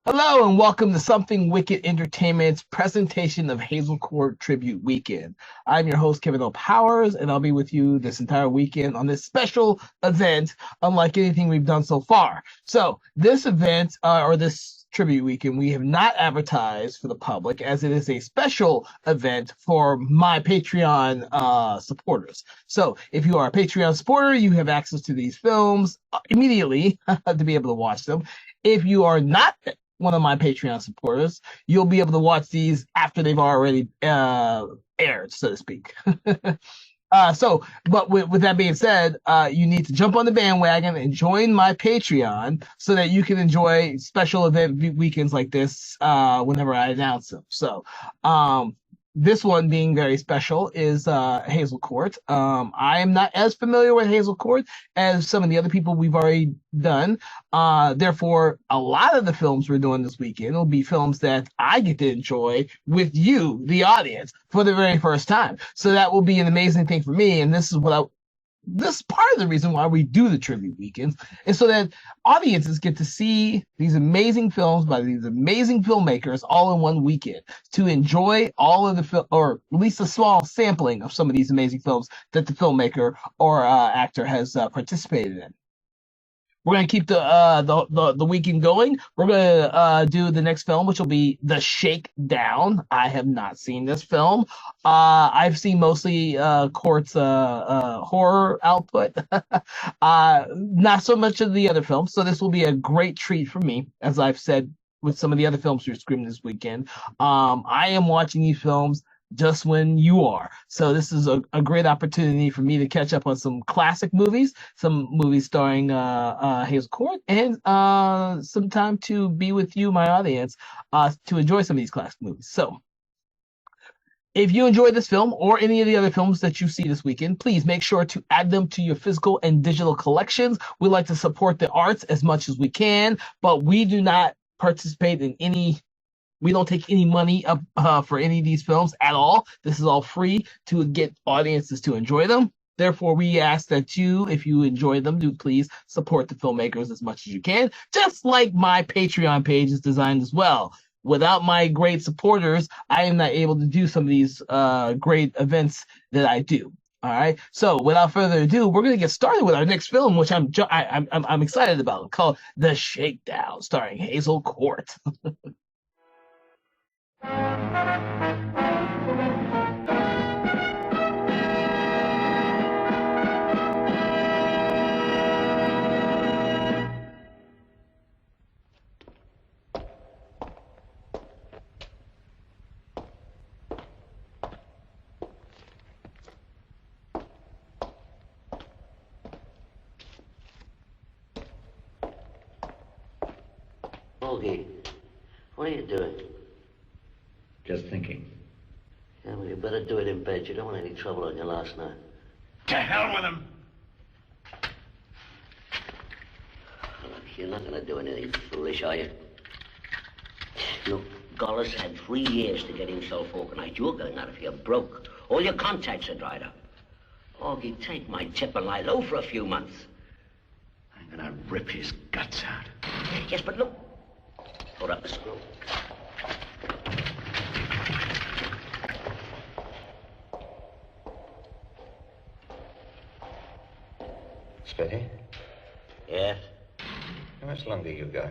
Hello and welcome to Something Wicked Entertainment's presentation of Hazel Court Tribute Weekend. I'm your host, Kevin O. Powers, and I'll be with you this entire weekend on this special event, unlike anything we've done so far. So this event, or this tribute weekend, we have not advertised for the public as it is a special event for my Patreon supporters. So if you are a Patreon supporter, you have access to these films immediately to be able to watch them. If you are not one of my Patreon supporters, you'll be able to watch these after they've already aired, so to speak. But with that being said, you need to jump on the bandwagon and join my Patreon so that you can enjoy special event weekends like this whenever I announce them. So, this one being very special is Hazel Court. I am not as familiar with Hazel Court as some of the other people we've already done. Therefore, a lot of the films we're doing this weekend will be films that I get to enjoy with you, the audience, for the very first time. So that will be an amazing thing for me. And this is part of the reason why we do the tribute weekends is so that audiences get to see these amazing films by these amazing filmmakers all in one weekend, to enjoy all of the or at least a small sampling of some of these amazing films that the filmmaker or actor has participated in. We're going to keep the weekend going. We're going to do the next film, which will be The Shakedown. I have not seen this film. I've seen mostly Court's horror output, not so much of the other films. So this will be a great treat for me, as I've said with some of the other films we're screening this weekend. I am watching these films just when you are. So this is a great opportunity for me to catch up on some classic movies, some movies starring Hazel Court, and some time to be with you, my audience, to enjoy some of these classic movies. So if you enjoy this film or any of the other films that you see this weekend, please make sure to add them to your physical and digital collections. We like to support the arts as much as we can, but we do not participate in any. We don't take any money up for any of these films at all. This is all free to get audiences to enjoy them. Therefore, we ask that you, if you enjoy them, do please support the filmmakers as much as you can, just like my Patreon page is designed as well. Without my great supporters, I am not able to do some of these great events that I do. All right. So without further ado, we're going to get started with our next film, which I'm excited about, called The Shakedown, starring Hazel Court. Ogie, what are you doing? Just thinking. Yeah, well, you better do it in bed. You don't want any trouble on your last night. To hell with him! Look, you're not going to do anything foolish, are you? Look, Gullis had 3 years to get himself organized. You're going out of here broke. All your contacts are dried up. Augie, take my tip and lie low for a few months. I'm gonna rip his guts out. Yes, but look. Hold up the screw. Steady? Yes? How much longer you got?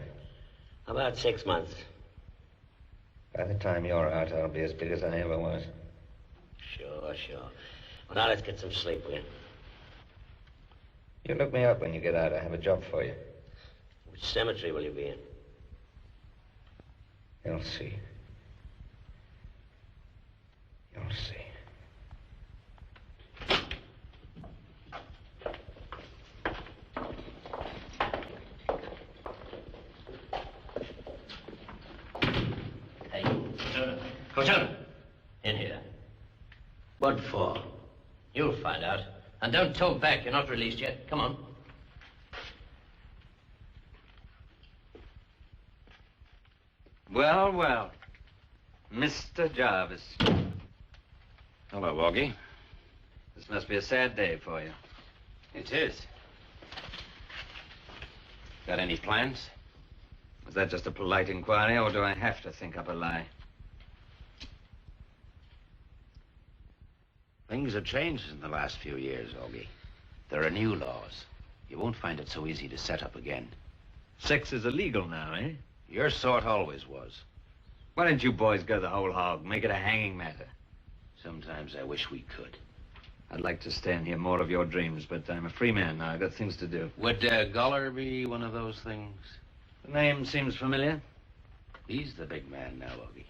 About 6 months. By the time you're out, I'll be as big as I ever was. Sure. Well, now let's get some sleep, will you? You look me up when you get out. I have a job for you. Which cemetery will you be in? You'll see. You'll see. Hey, Coachella. In here. What for? You'll find out. And don't talk back. You're not released yet. Come on. Well, Mr. Jarvis. Hello, Augie. This must be a sad day for you. It is. Got any plans? Was that just a polite inquiry, or do I have to think up a lie? Things have changed in the last few years, Augie. There are new laws. You won't find it so easy to set up again. Sex is illegal now, eh? Your sort always was. Why don't you boys go the whole hog, make it a hanging matter? Sometimes I wish we could. I'd like to stay and hear more of your dreams, but I'm a free man now. I've got things to do. Would Guller be one of those things? The name seems familiar. He's the big man now, Augie.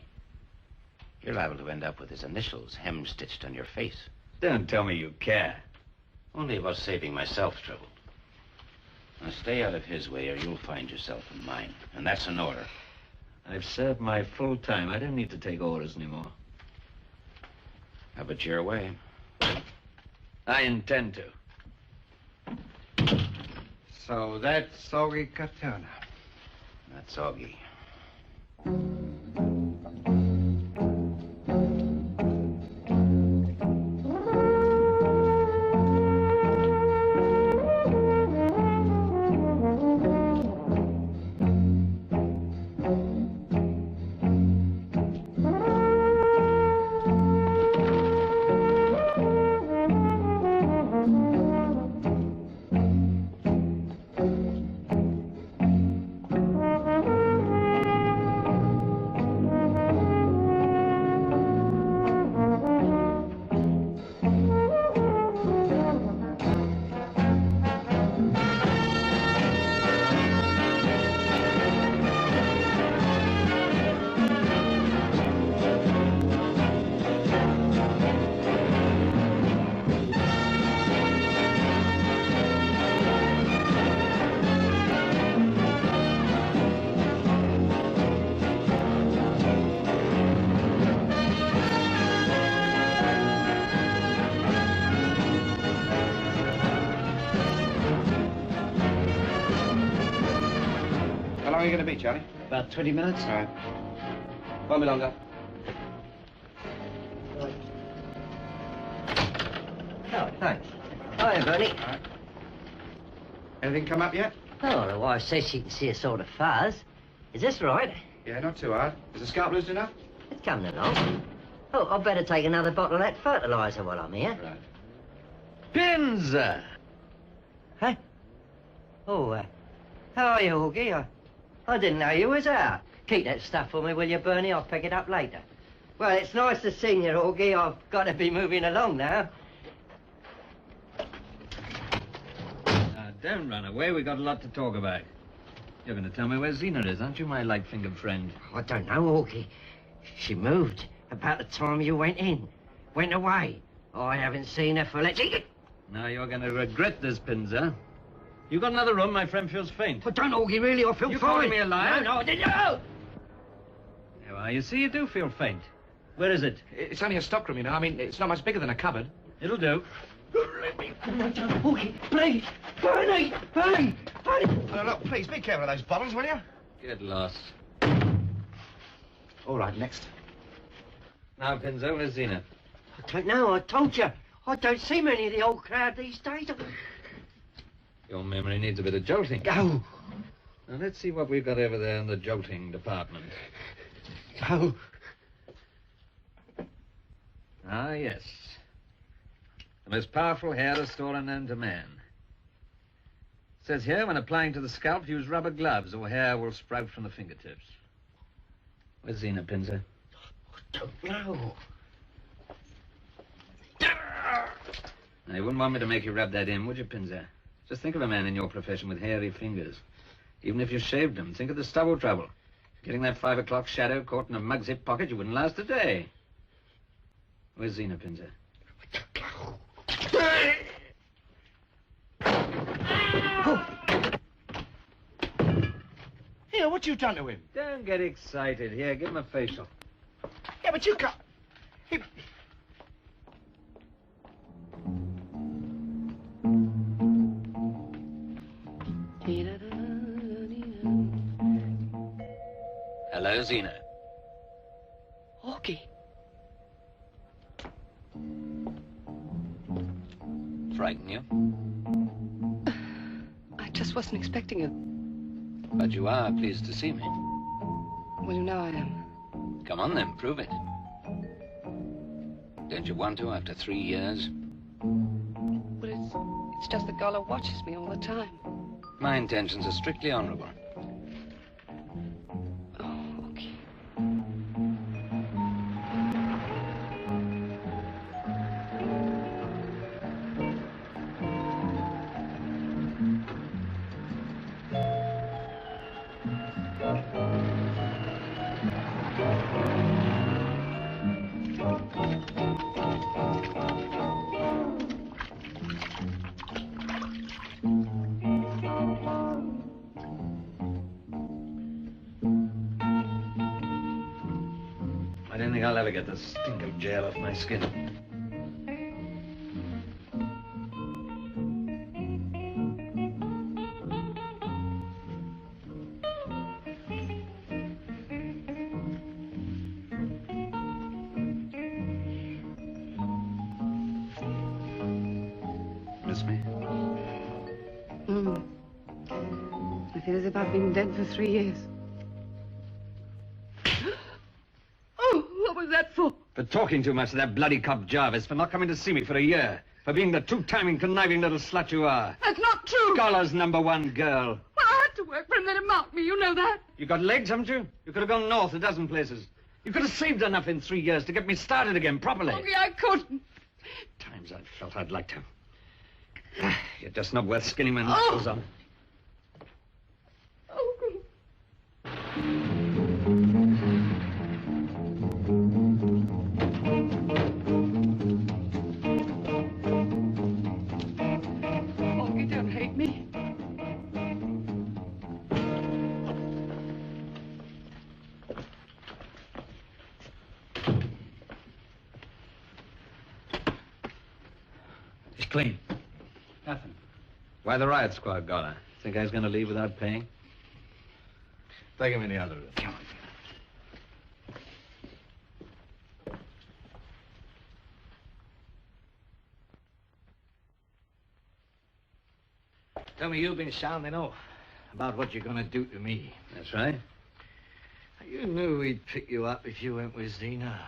You're liable to end up with his initials hem-stitched on your face. Don't tell me you care. Only about saving myself trouble. Now stay out of his way or you'll find yourself in mine. And that's an order. I've served my full time. I don't need to take orders anymore. Have it your way. I intend to. So that's Augie Katona. That's Augie. How long are you going to be, Charlie? About 20 minutes. All right. Won't be longer. Oh, thanks. Hi, Bernie. All right. Anything come up yet? Oh, the wife says she can see a sort of fuzz. Is this right? Yeah, not too hard. Is the scalp loose enough? It's coming along. Oh, I'd better take another bottle of that fertilizer while I'm here. Right. Pinzer! Huh? Oh, how are you, Augie? I didn't know you was out. Keep that stuff for me, will you, Bernie? I'll pick it up later. Well, it's nice to see you, Augie. I've got to be moving along now. Don't run away. We got a lot to talk about. You're going to tell me where Zena is, aren't you, my light-fingered friend? I don't know, Augie. She moved about the time you went in. Went away. I haven't seen her for Now you're going to regret this, Pinzer. You got another room? My friend feels faint. But don't, Augie, really. I feel You fine. calling me a liar? No, I didn't. No! There you see, you do feel faint. Where is it? It's only a stockroom, you know. I mean, it's not much bigger than a cupboard. It'll do. Let me. No, don't, Augie, please. Bernie! Bernie! Bernie! Oh, look, please, be careful of those bottles, will you? Get lost. All right, next. Now, Pinzer, where's Zena? I don't know, I told you. I don't see many of the old crowd these days. Your memory needs a bit of jolting. Go. Now, let's see what we've got over there in the jolting department. Go. Ah, yes. The most powerful hair restorer known to man. It says here, when applying to the scalp, use rubber gloves or hair will sprout from the fingertips. Where's Zena, Pinzer? I don't know. Now, you wouldn't want me to make you rub that in, would you, Pinzer? Just think of a man in your profession with hairy fingers. Even if you shaved them, think of the stubble trouble. Getting that 5 o'clock shadow caught in a mug's hip pocket, you wouldn't last a day. Where's Zena, Pinzer? Here, what you done to him? Don't get excited. Here, give him a facial. Yeah, but you can't... He... Hello, Zena. Augie. Frighten you? I just wasn't expecting a But you are pleased to see me. Well, you know I am. Come on, then. Prove it. Don't you want to after 3 years? But it's just that Golla watches me all the time. My intentions are strictly honorable. Oh, okay. I don't think I'll ever get the stink of jail off my skin. Miss me? I feel as if I've been dead for 3 years. What was that for? For talking too much to that bloody cop Jarvis, for not coming to see me for a year, for being the two-timing, conniving little slut you are. That's not true. Golla's #1 girl. Well, I had to work for him, let him mark me, you know that. You got legs, haven't you? You could have gone north a dozen places. You could have saved enough in 3 years to get me started again properly. Okay, I couldn't. Times I felt I'd like to. You're just not worth skinning my knuckles on. You don't hate me. It's clean. Nothing. Why the riot squad, Golla? Think I was going to leave without paying? Take him in the other room. Come on. Tell me, you've been sounding off about what you're going to do to me. That's right. You knew he'd pick you up if you went with Zena.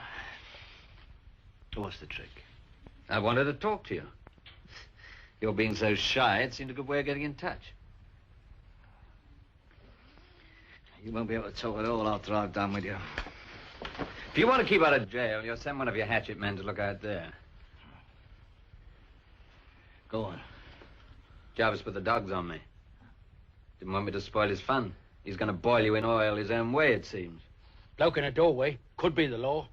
What's the trick? I wanted to talk to you. Your being so shy, it seemed a good way of getting in touch. You won't be able to talk at all after I've done with you. If you want to keep out of jail, you'll send one of your hatchet men to look out there. Go on. Jarvis put the dogs on me. Didn't want me to spoil his fun. He's going to boil you in oil his own way, it seems. Bloke in a doorway. Could be the law.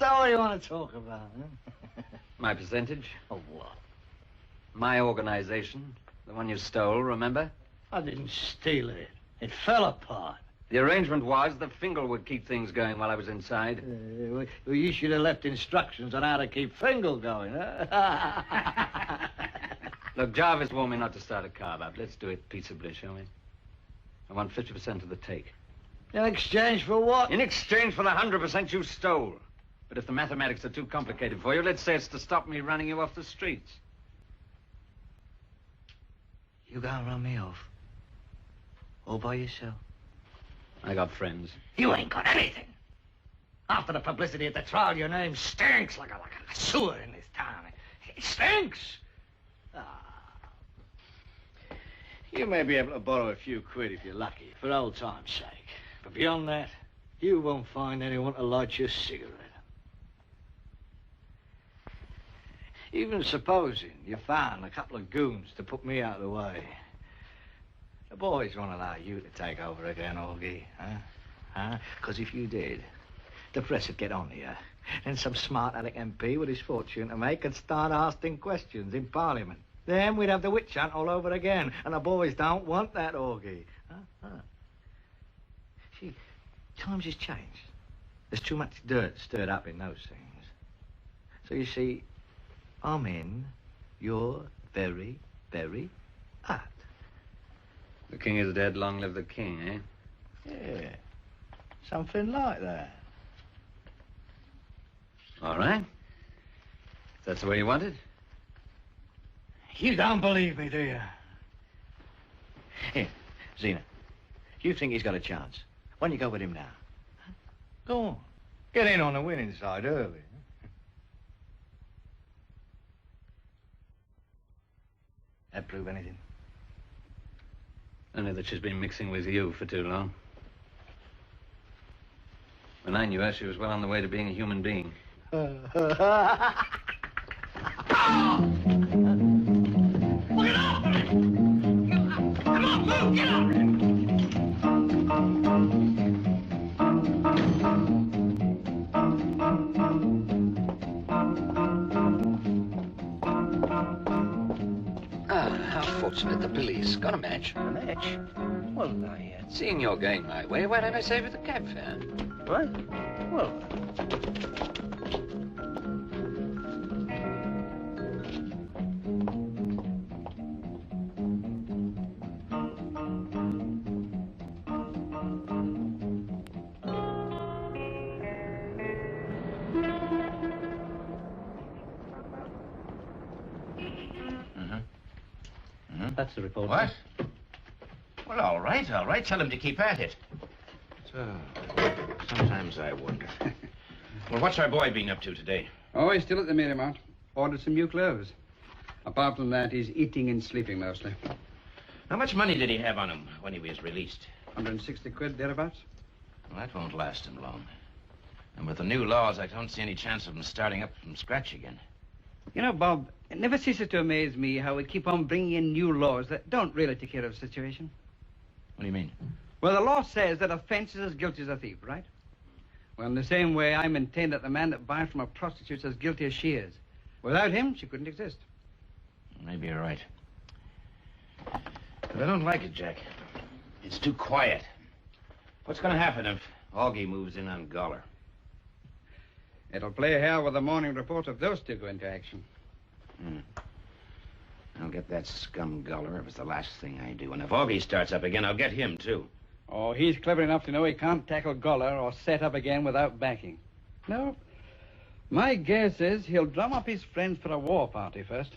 So what do you want to talk about, huh? My percentage? Of what? My organization. The one you stole, remember? I didn't steal it. It fell apart. The arrangement was that Fingal would keep things going while I was inside. Well, you should have left instructions on how to keep Fingal going, huh? Look, Jarvis warned me not to start a carve-up. Let's do it peaceably, shall we? I want 50% of the take. In exchange for what? In exchange for the 100% you stole. But if the mathematics are too complicated for you, let's say it's to stop me running you off the streets. You gonna run me off? All by yourself? I got friends. You ain't got anything. After the publicity at the trial, your name stinks like a sewer in this town. It stinks. You may be able to borrow a few quid if you're lucky, for old time's sake. But beyond that, you won't find anyone to light your cigarette. Even supposing you found a couple of goons to put me out of the way, the boys won't allow you to take over again, Augie, huh? Because if you did, the press would get on to you. Then some smart aleck MP with his fortune to make would start asking questions in Parliament. Then we'd have the witch hunt all over again, and the boys don't want that, Augie. See, times has changed. There's too much dirt stirred up in those things. So you see, I'm in your very, very heart. The king is dead, long live the king, eh? Yeah, something like that. All right. If that's the way you want it. You don't believe me, do you? Here, Zena. You think he's got a chance? Why don't you go with him now? Go on. Get in on the winning side early. That prove anything? Only that she's been mixing with you for too long. When I knew her, she was well on the way to being a human being. Look out for him! Come on, move! Get up! How fortunate the police. Got a match. A match? Well, Seeing you're going my way, why don't I save you the cab fare? What? Well... That's the report. What? Well, all right. Tell him to keep at it. So, sometimes I wonder. Well, what's our boy been up to today? Oh, he's still at the Marymount. Ordered some new clothes. Apart from that, he's eating and sleeping mostly. How much money did he have on him when he was released? 160 quid, thereabouts. Well, that won't last him long. And with the new laws, I don't see any chance of him starting up from scratch again. You know, Bob, it never ceases to amaze me how we keep on bringing in new laws that don't really take care of the situation. What do you mean? Well, the law says that a fence is as guilty as a thief, right? Well, in the same way, I maintain that the man that buys from a prostitute is as guilty as she is. Without him, she couldn't exist. Maybe you're right. But I don't like it, Jack. It's too quiet. What's going to happen if Augie moves in on Goller? It'll play hell with the morning report if those two go into action. I'll get that scum Goller if it's the last thing I do. And if Augie starts up again, I'll get him, too. Oh, he's clever enough to know he can't tackle Goller or set up again without backing. No. My guess is he'll drum up his friends for a war party first.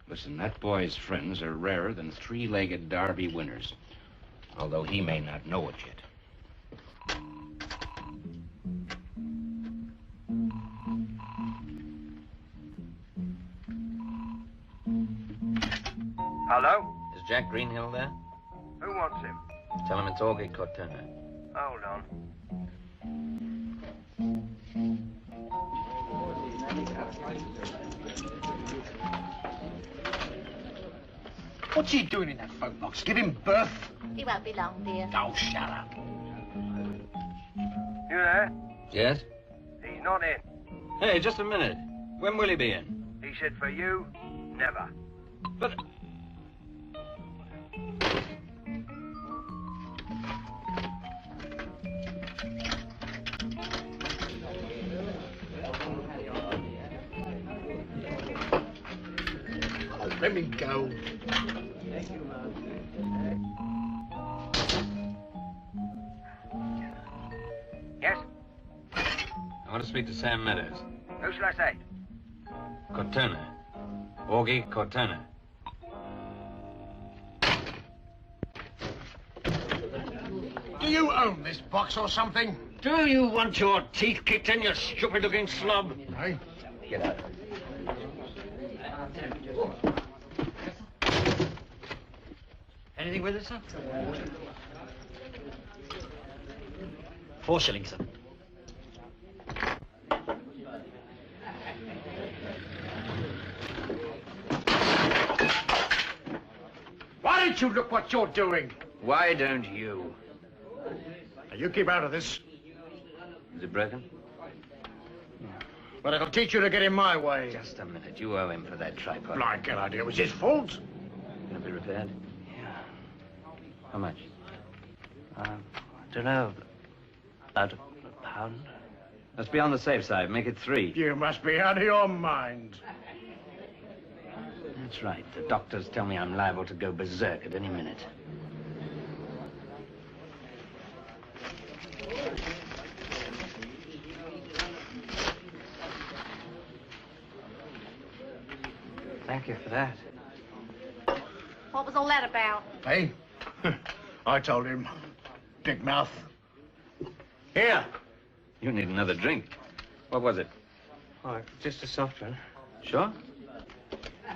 Listen, that boy's friends are rarer than three-legged Derby winners. Although he may not know it yet. Hello? Is Jack Greenhill there? Who wants him? Tell him it's Augie Cortana. Hold on. What's he doing in that phone box? Giving birth? He won't be long, dear. Oh, shut up. You there? Yes? He's not in. Hey, just a minute. When will he be in? He said for you, never. But... Oh, let me go. Yes? I want to speak to Sam Meadows. Who shall I say? Cortana. Augie Cortana. Do you own this box or something? Do you want your teeth kicked in, you stupid-looking slob? Hey? Get out. Anything with it, sir? 4 shillings, sir. Why don't you look what you're doing? Why don't you? Now, you keep out of this. Is it broken? But it'll teach you to get in my way. Just a minute. You owe him for that tripod. Blanket idea. It was his fault. Can it be repaired? Yeah. How much? I don't know. About a pound? Let's be on the safe side. Make it 3. You must be out of your mind. That's right. The doctors tell me I'm liable to go berserk at any minute. Thank you for that. What was all that about? Hey? I told him. Big mouth. Here. You need another drink. What was it? Oh, just a soft one. Sure?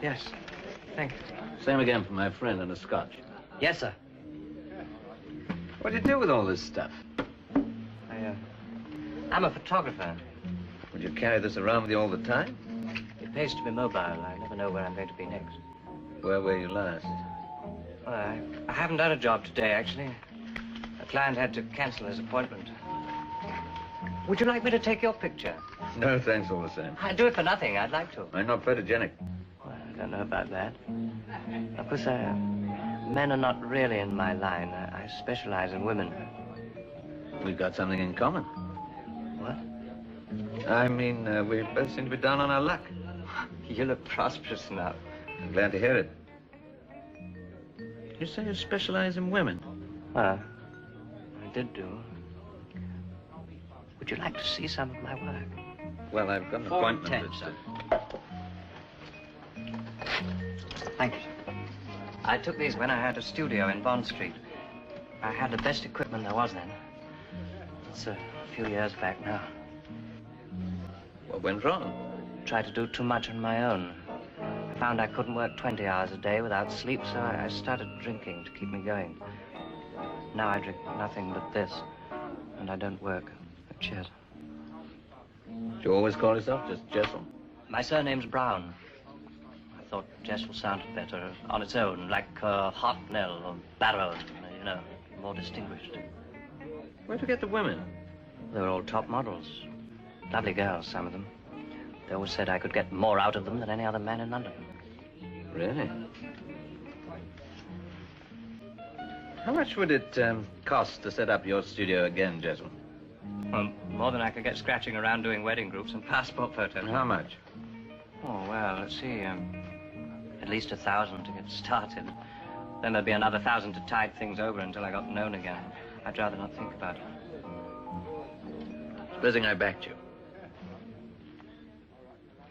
Yes. Thank you. Same again for my friend and a scotch. Yes, sir. What do you do with all this stuff? I'm a photographer. Would you carry this around with you all the time? It pays to be mobile. I never know where I'm going to be next. Where were you last? Well, I haven't done a job today, actually. A client had to cancel his appointment. Would you like me to take your picture? No, thanks all the same. I'd do it for nothing. I'd like to. I'm not photogenic. Well, I don't know about that. Of course, men are not really in my line. I specialize in women. We've got something in common. What? I mean, we both seem to be down on our luck. You look prosperous now. I'm glad to hear it. You say you specialize in women? I did do. Would you like to see some of my work? Well, I've got an appointment. Sir. Thank you, sir. I took these when I had a studio in Bond Street. I had the best equipment there was then. It's a few years back now. What went wrong? Tried to do too much on my own. I found I couldn't work 20 hours a day without sleep, so I started drinking to keep me going. Now I drink nothing but this, and I don't work. Cheers. Do you always call yourself just Jessel? My surname's Brown. I thought Jessel sounded better on its own, like Hartnell or Barrow, you know, more distinguished. Where'd you get the women? They were all top models. Lovely girls, some of them. They always said I could get more out of them than any other man in London. Really? How much would it cost to set up your studio again, Jessel? Well, more than I could get scratching around doing wedding groups and passport photos. How much? Oh, well, let's see. At least 1,000 to get started. Then there'd be another 1,000 to tide things over until I got known again. I'd rather not think about it. Supposing I backed you.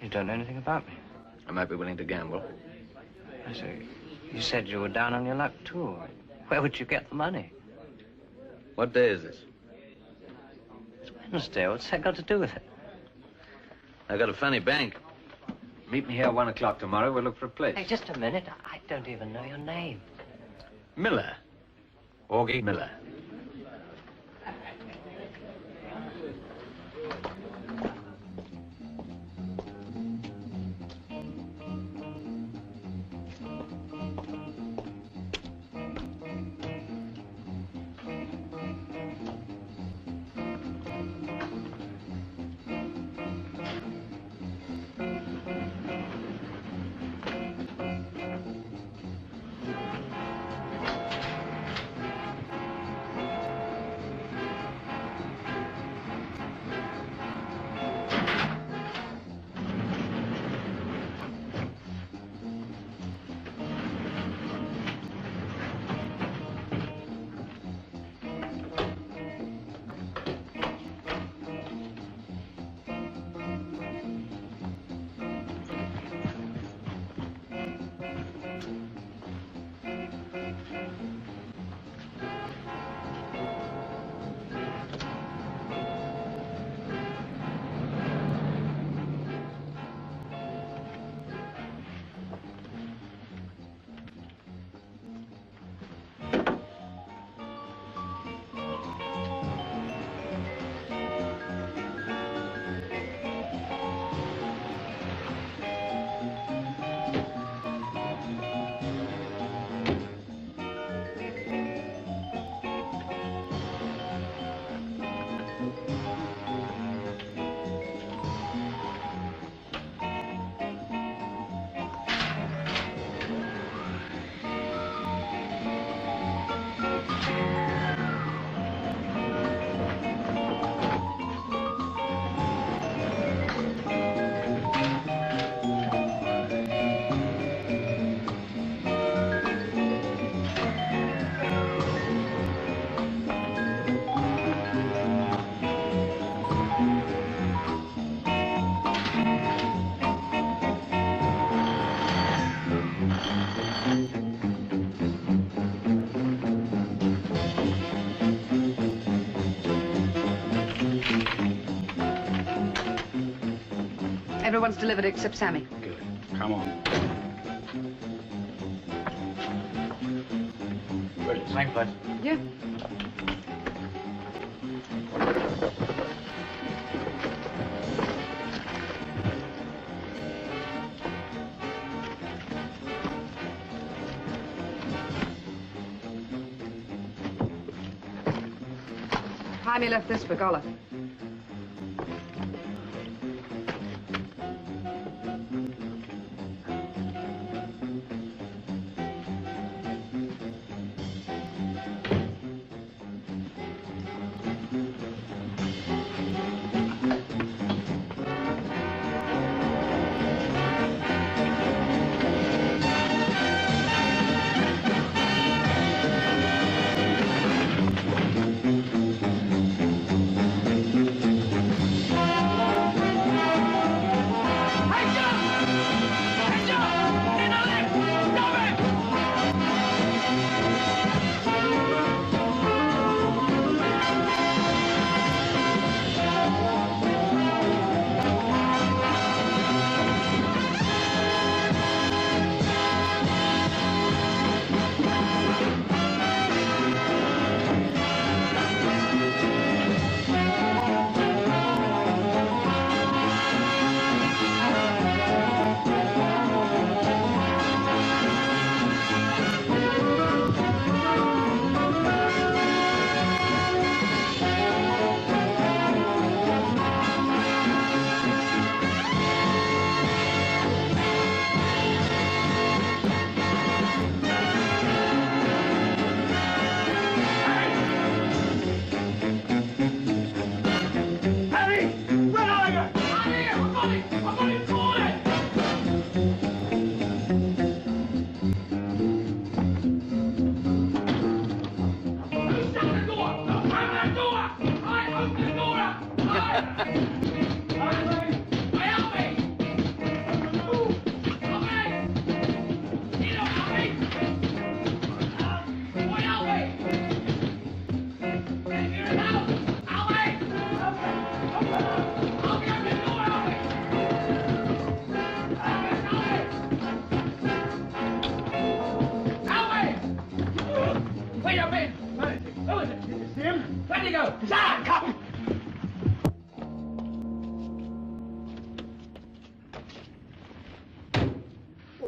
You don't know anything about me. I might be willing to gamble. I see. You said you were down on your luck, too. Where would you get the money? What day is this? It's Wednesday. What's that got to do with it? I got a funny bank. Meet me here at 1 o'clock tomorrow. We'll look for a place. Hey, just a minute. I don't even know your name. Miller. Augie Miller. Everyone's delivered except Sammy. Good. Come on. Good. Same place. Yeah. Jaime left this for Golla.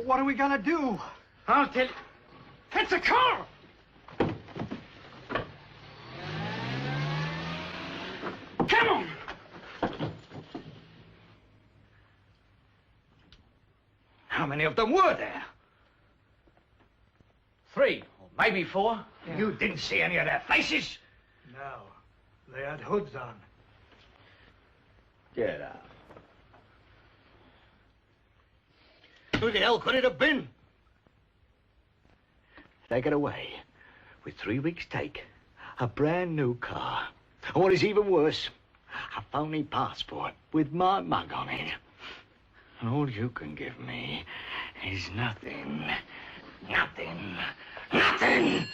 What are we gonna do? I'll tell you. It's a car! Come on! How many of them were there? 3, or maybe 4. Yeah. You didn't see any of their faces? No, they had hoods on. Get out. Who the hell could it have been? Take it away. With 3 weeks' take. A brand new car. And what is even worse, a phony passport with my mug on it. And all you can give me is nothing. Nothing. Nothing!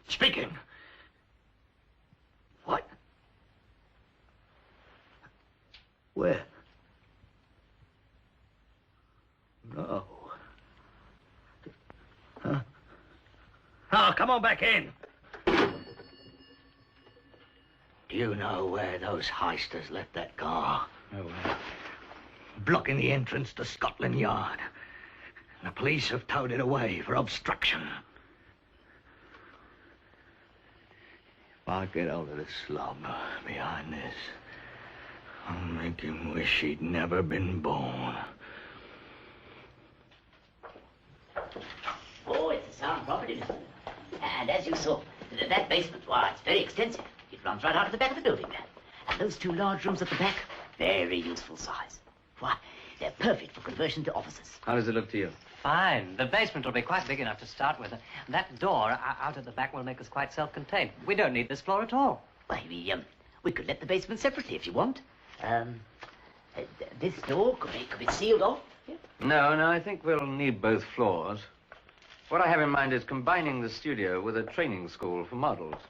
Speaking. What? Where? No. Huh? Oh, come on back in. Do you know where those heisters left that car? No. Blocking the entrance to Scotland Yard. The police have towed it away for obstruction. If I get hold of the slob behind this, I'll make him wish he'd never been born. Oh, it's a sound property, Mr. And as you saw, that basement, why, it's very extensive. It runs right out of the back of the building there. And those 2 large rooms at the back, very useful size. Why, they're perfect for conversion to offices. How does it look to you? Fine. The basement will be quite big enough to start with. That door out at the back will make us quite self-contained. We don't need this floor at all. Why, we could let the basement separately if you want. This door could be sealed off. Yeah. No, I think we'll need both floors. What I have in mind is combining the studio with a training school for models.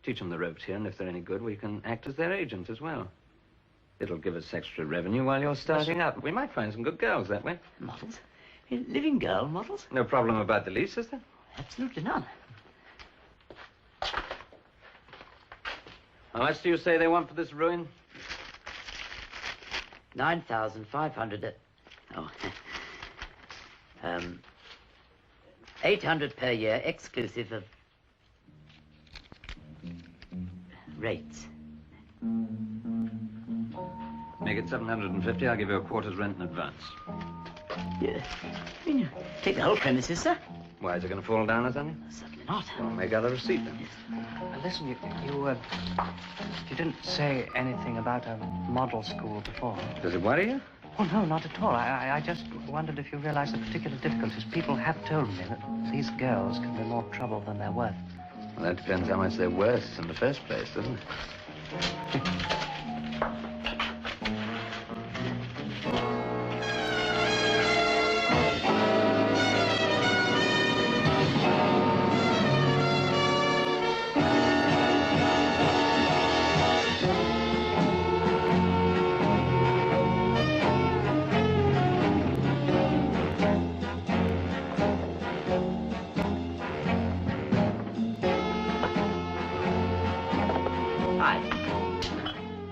Teach them the ropes here, and if they're any good, we can act as their agent as well. It'll give us extra revenue while you're starting up. We might find some good girls that way. Models? Living girl models? No problem about the lease, is there? Absolutely none. How much do you say they want for this ruin? 9,500. Oh. 800 per year, exclusive of rates. Make it 750. I'll give you a quarter's rent in advance. Yeah. I mean, take the whole premises, sir. Why, is it going to fall down as anything? Certainly not. Well, make out a receipt then. Listen, you didn't say anything about a model school before. Does it worry you? Oh, no, not at all. I just wondered if you realized the particular difficulties. People have told me that these girls can be more trouble than they're worth. Well, that depends how much they're worth in the first place, doesn't it?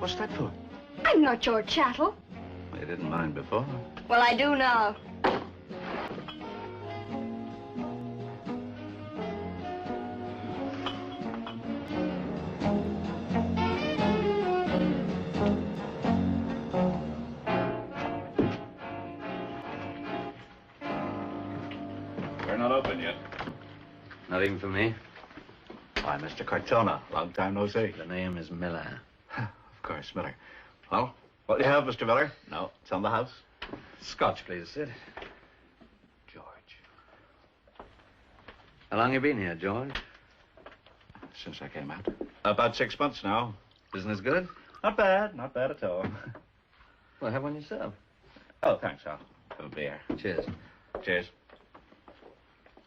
What's that for? I'm not your chattel. You didn't mind before. Well, I do now. We're not open yet. Not even for me. Why, Mr. Cortona, long time no see. The name is Miller. Of course, Miller. Well, what do you have, Mr. Miller? No, it's on the house. Scotch, please, Sid. George. How long you been here, George? Since I came out. About 6 months now. Business good? Not bad at all. Well, have one yourself. Oh, thanks, Al. Have a beer. Cheers. Cheers.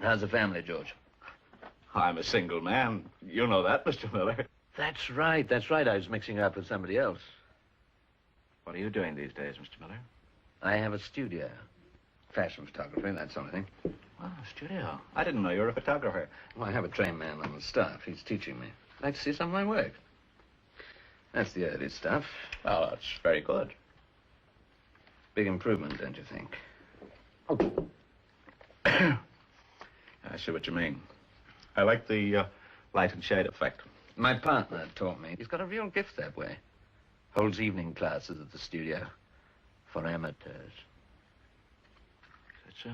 How's the family, George? I'm a single man. You know that, Mr. Miller. That's right. I was mixing you up with somebody else. What are you doing these days, Mr. Miller? I have a studio. Fashion photography, that sort of thing. Oh, a studio. I didn't know you were a photographer. Well, I have a trained man on the staff. He's teaching me. I'd like to see some of my work. That's the early stuff. Oh, that's very good. Big improvement, don't you think? I see what you mean. I like the light and shade effect. My partner taught me. He's got a real gift that way. Holds evening classes at the studio for amateurs. So,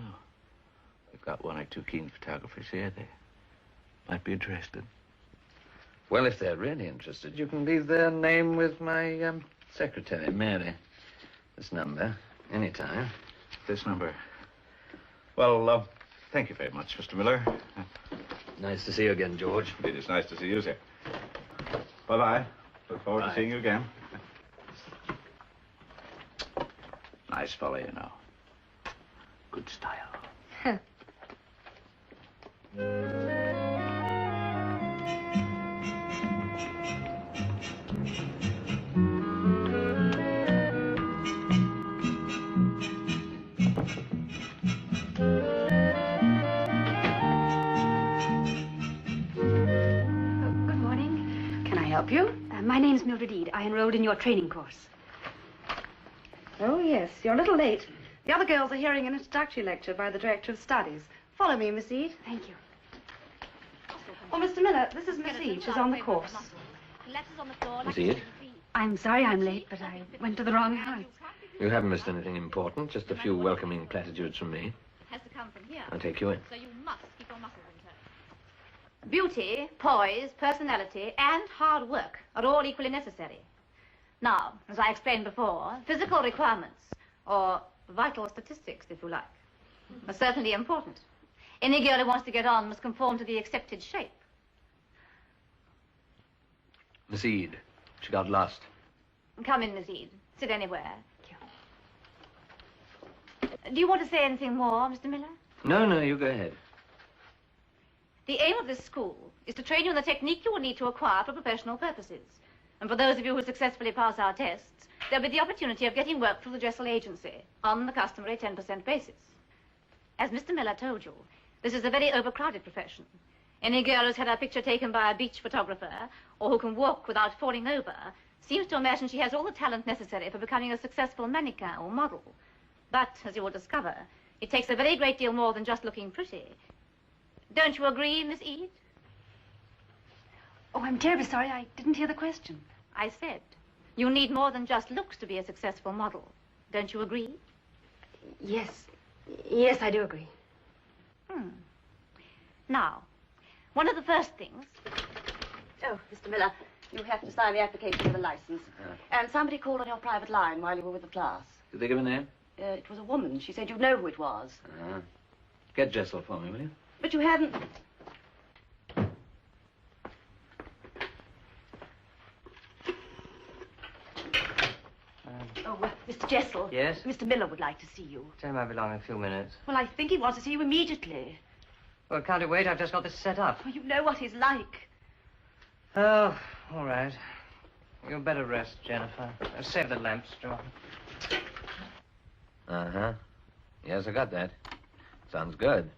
we've got one or two keen photographers here. They might be interested. Well, if they're really interested, you can leave their name with my secretary, Mary. This number, anytime. This number. Well, thank you very much, Mr. Miller. Nice to see you again, George. It is nice to see you, sir. Bye-bye. Look forward to seeing you again. Nice fellow, you know. Good style. Help you? My name's Mildred Ede. I enrolled in your training course. Oh, yes. You're a little late. The other girls are hearing an introductory lecture by the Director of Studies. Follow me, Miss Ede. Thank you. Oh, Mr. Miller, this is Miss Ede. She's on the course. Miss Ede? I'm sorry I'm late, but I went to the wrong house. You haven't missed anything important. Just a few welcoming platitudes from me. Has to come from here. I'll take you in. So you must keep your muscles in tow. Beauty, poise, personality, and hard work are all equally necessary. Now, as I explained before, physical requirements, or vital statistics, if you like, are certainly important. Any girl who wants to get on must conform to the accepted shape. Miss Ede, she got lost. Come in, Miss Ede. Sit anywhere. Do you want to say anything more, Mr. Miller? No, you go ahead. The aim of this school is to train you in the technique you will need to acquire for professional purposes. And for those of you who successfully pass our tests, there'll be the opportunity of getting work through the Dressel agency on the customary 10% basis. As Mr. Miller told you, this is a very overcrowded profession. Any girl who's had her picture taken by a beach photographer or who can walk without falling over seems to imagine she has all the talent necessary for becoming a successful mannequin or model. But, as you will discover, it takes a very great deal more than just looking pretty. Don't you agree, Miss Ede? Oh, I'm terribly sorry. I didn't hear the question. I said, you need more than just looks to be a successful model. Don't you agree? Yes. Yes, I do agree. Now, one of the first things... Oh, Mr. Miller, you have to sign the application for the license. And somebody called on your private line while you were with the class. Did they give a name? It was a woman. She said you'd know who it was. Get Jessel for me, will you? But you haven't... Mr. Jessel. Yes? Mr. Miller would like to see you. Tell him I'll be along in a few minutes. Well, I think he wants to see you immediately. Well, can't he wait? I've just got this set up. Oh, you know what he's like. Oh, all right. You'd better rest, Jennifer. Save the lamps, John. Uh-huh. Yes, I got that. Sounds good.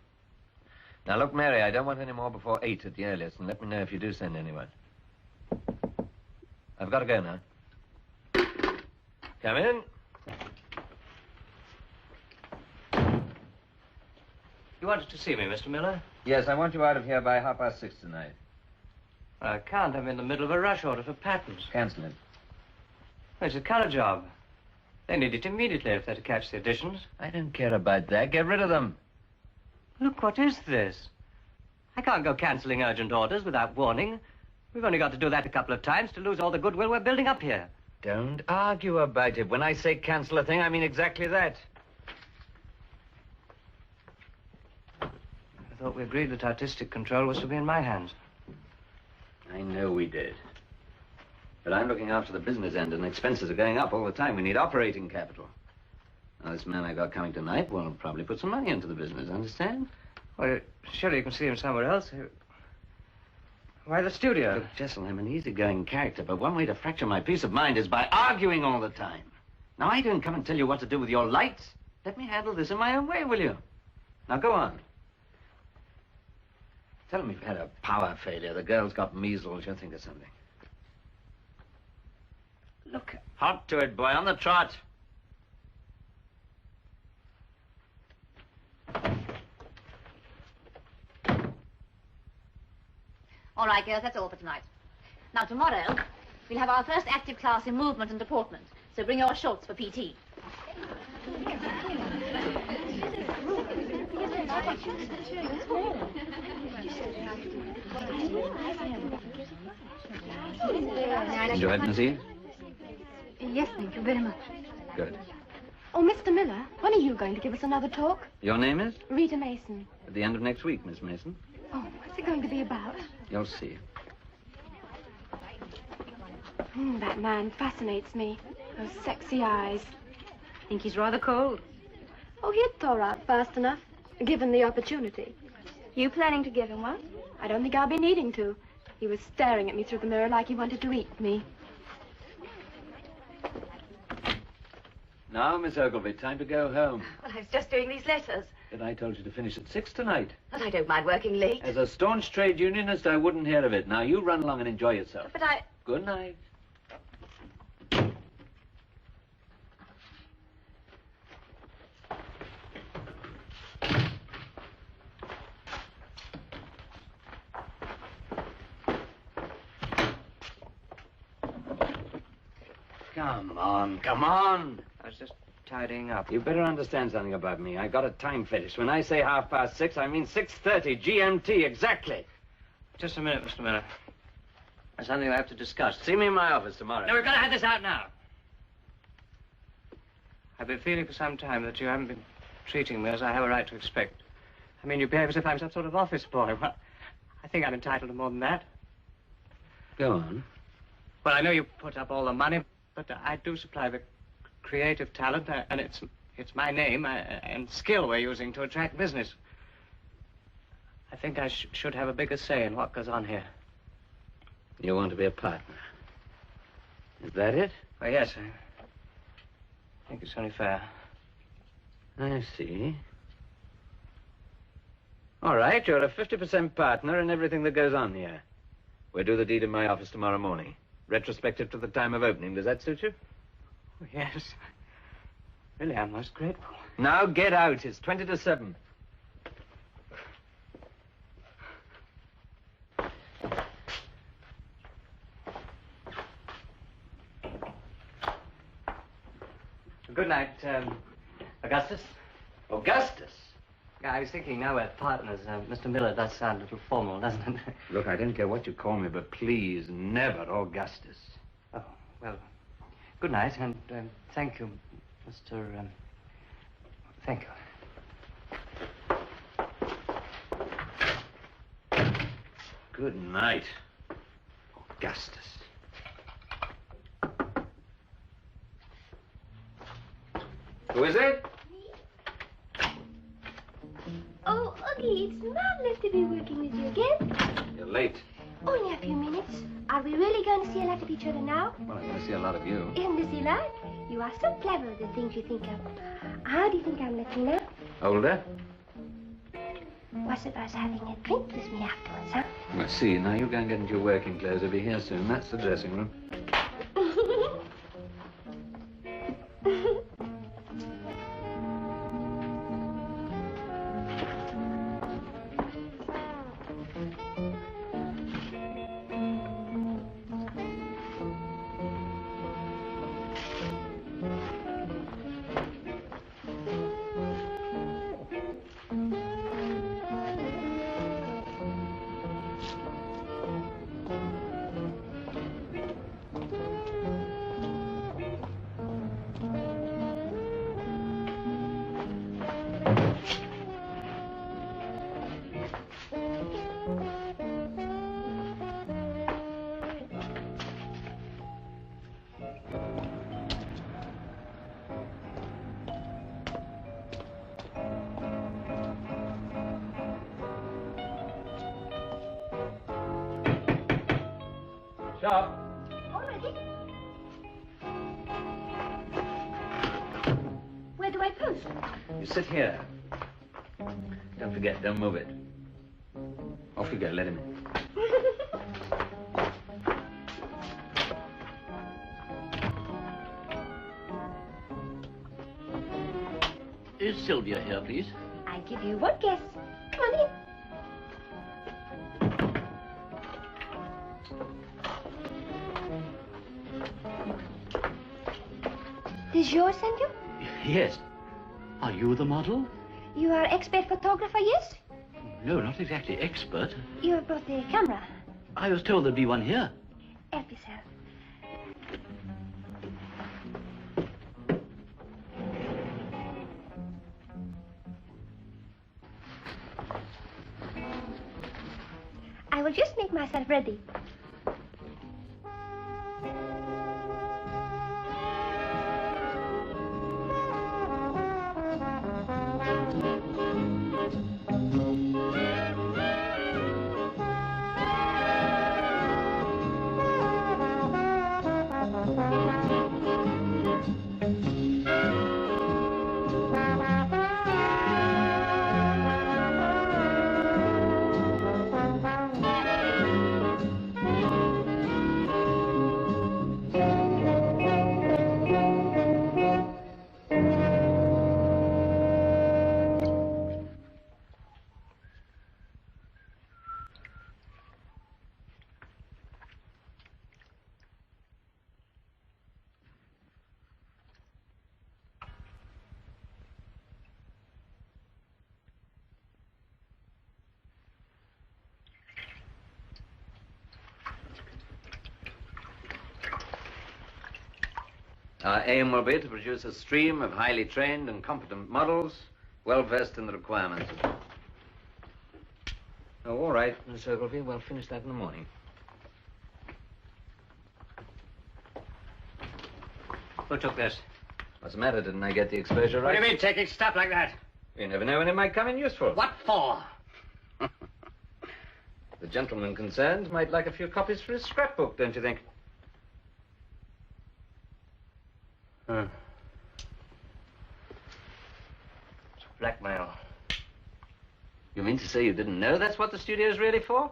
Now, look, Mary, I don't want any more before 8 at the earliest, and let me know if you do send anyone. I've got to go now. Come in. You wanted to see me, Mr. Miller? Yes, I want you out of here by 6:30 tonight. I can't. I'm in the middle of a rush order for patents. Cancel it. It's a color job. They need it immediately if they're to catch the editions. I don't care about that. Get rid of them. Look, what is this? I can't go cancelling urgent orders without warning. We've only got to do that a couple of times to lose all the goodwill we're building up here. Don't argue about it. When I say cancel a thing, I mean exactly that. I thought we agreed that artistic control was to be in my hands. I know we did. But I'm looking after the business end, and expenses are going up all the time. We need operating capital. Now, this man I got coming tonight will probably put some money into the business, understand? Well, surely you can see him somewhere else. Why the studio? Look, Jessel, I'm an easygoing character, but one way to fracture my peace of mind is by arguing all the time. Now, I didn't come and tell you what to do with your lights. Let me handle this in my own way, will you? Now, go on. Tell them you've had a power failure. The girl's got measles. You'll think of something. Look. Hot to it, boy. On the trot. All right, girls, that's all for tonight. Now, tomorrow, we'll have our first active class in movement and deportment. So bring your shorts for PT. Enjoy it, Miss Eve? Yes, thank you very much. Good. Oh, Mr. Miller, when are you going to give us another talk? Your name is? Rita Mason. At the end of next week, Miss Mason. Oh, what's it going to be about? You'll see. That man fascinates me. Those sexy eyes. Think he's rather cold? Oh, he'd thaw out fast enough, given the opportunity. You planning to give him one? I don't think I'll be needing to. He was staring at me through the mirror like he wanted to eat me. Now, Miss Ogilvy, time to go home. Well, I was just doing these letters. But I told you to finish at 6 tonight. But I don't mind working late. As a staunch trade unionist, I wouldn't hear of it. Now, you run along and enjoy yourself. But I... Good night. Come on, come on. I was just tidying up. You better understand something about me. I got a time fetish. When I say 6:30, I mean 6:30 GMT, exactly. Just a minute, Mr. Miller. There's something I have to discuss. See me in my office tomorrow. No, we've got to have this out now. I've been feeling for some time that you haven't been treating me as I have a right to expect. I mean, you behave as if I'm some sort of office boy. Well, I think I'm entitled to more than that. Go on. Well, I know you put up all the money, but I do supply the creative talent, and it's my name and skill we're using to attract business. I think I should have a bigger say in what goes on here. You want to be a partner? Is that it? Well, yes. I think it's only fair. I see. All right, you're a 50% partner in everything that goes on here. We'll do the deed in my office tomorrow morning. Retrospective to the time of opening. Does that suit you? Oh, yes. Really, I'm most grateful. Now get out. It's 20 to 7. Good night, Augustus. Augustus? Yeah, I was thinking now we're partners. Mr. Miller does sound a little formal, doesn't it? Look, I don't care what you call me, but please, never Augustus. Oh, well, good night, and thank you, Mr. Thank you. Good night, Augustus. Who is it? Oh, Oogie, it's marvelous to be working with you again. You're late. Only a few minutes. Are we really going to see a lot of each other now? Well, I'm going to see a lot of you. Isn't this a lot? You are so clever at the things you think of. How do you think I'm looking now? Older? What's about having a drink with me afterwards, huh? I see. Now you go and get into your working clothes. I'll be here soon. That's the dressing room. Sharp. Already? Where do I post? You sit here. Don't forget, don't move it. Off you go, let him in. Is Sylvia here, please? I give you one guess. Come on in. Did yours send you? Yes. Are you the model? You are expert photographer, yes? No, not exactly expert. You have brought the camera. I was told there'd be one here. Help yourself. I will just make myself ready. Our aim will be to produce a stream of highly trained and competent models, well versed in the requirements. Oh, all right, Miss Ogilvy. We'll finish that in the morning. Who took this? What's the matter? Didn't I get the exposure right? What do you mean, taking stuff like that? You never know when it might come in useful. What for? The gentleman concerned might like a few copies for his scrapbook, don't you think? It's blackmail. You mean to say you didn't know that's what the studio's really for?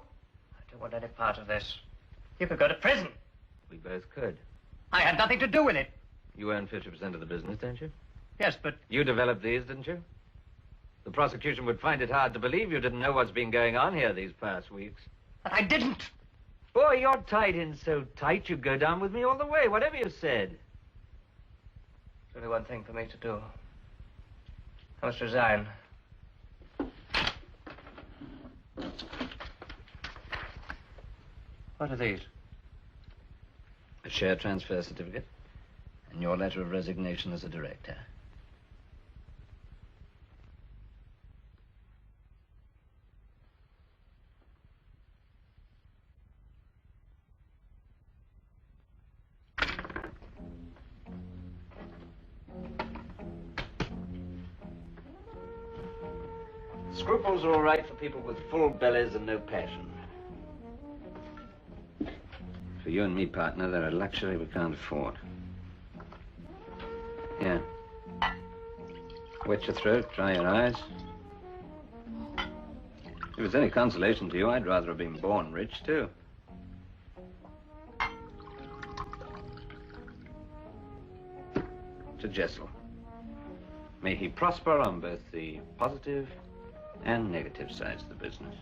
I don't want any part of this. You could go to prison. We both could. I had nothing to do with it. You own 50% of the business, don't you? Yes, but... You developed these, didn't you? The prosecution would find it hard to believe you didn't know what's been going on here these past weeks. But I didn't. Boy, you're tied in so tight you'd go down with me all the way, whatever you said. There's only one thing for me to do. I must resign. What are these? A share transfer certificate and your letter of resignation as a director. Scruples are all right for people with full bellies and no passion. For you and me, partner, they're a luxury we can't afford. Here. Wet your throat, dry your eyes. If it's any consolation to you, I'd rather have been born rich, too. To Jessel. May he prosper on both the positive and negative sides of the business.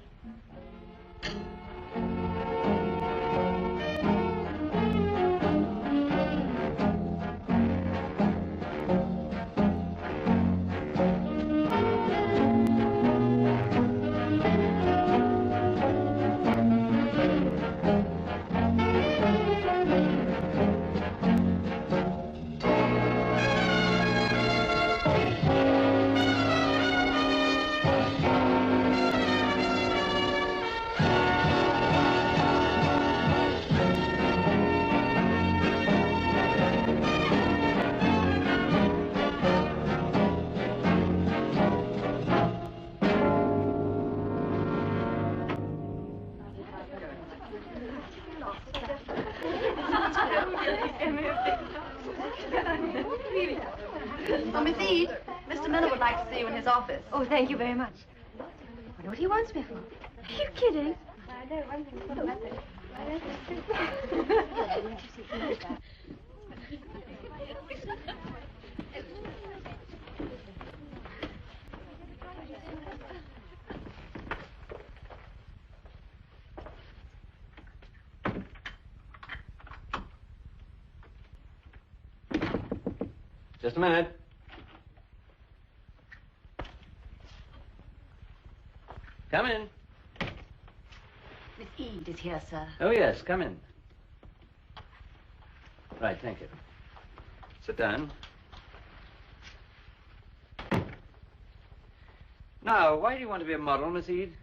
Oh, Miss Ede, Mr. Miller would like to see you in his office. Oh, thank you very much. I wonder what he wants me for. Are you kidding? I know, one thing for the method. Just a minute. Come in. Miss Ede is here, sir. Oh, yes, come in. Right, thank you. Sit down. Now, why do you want to be a model, Miss Ede?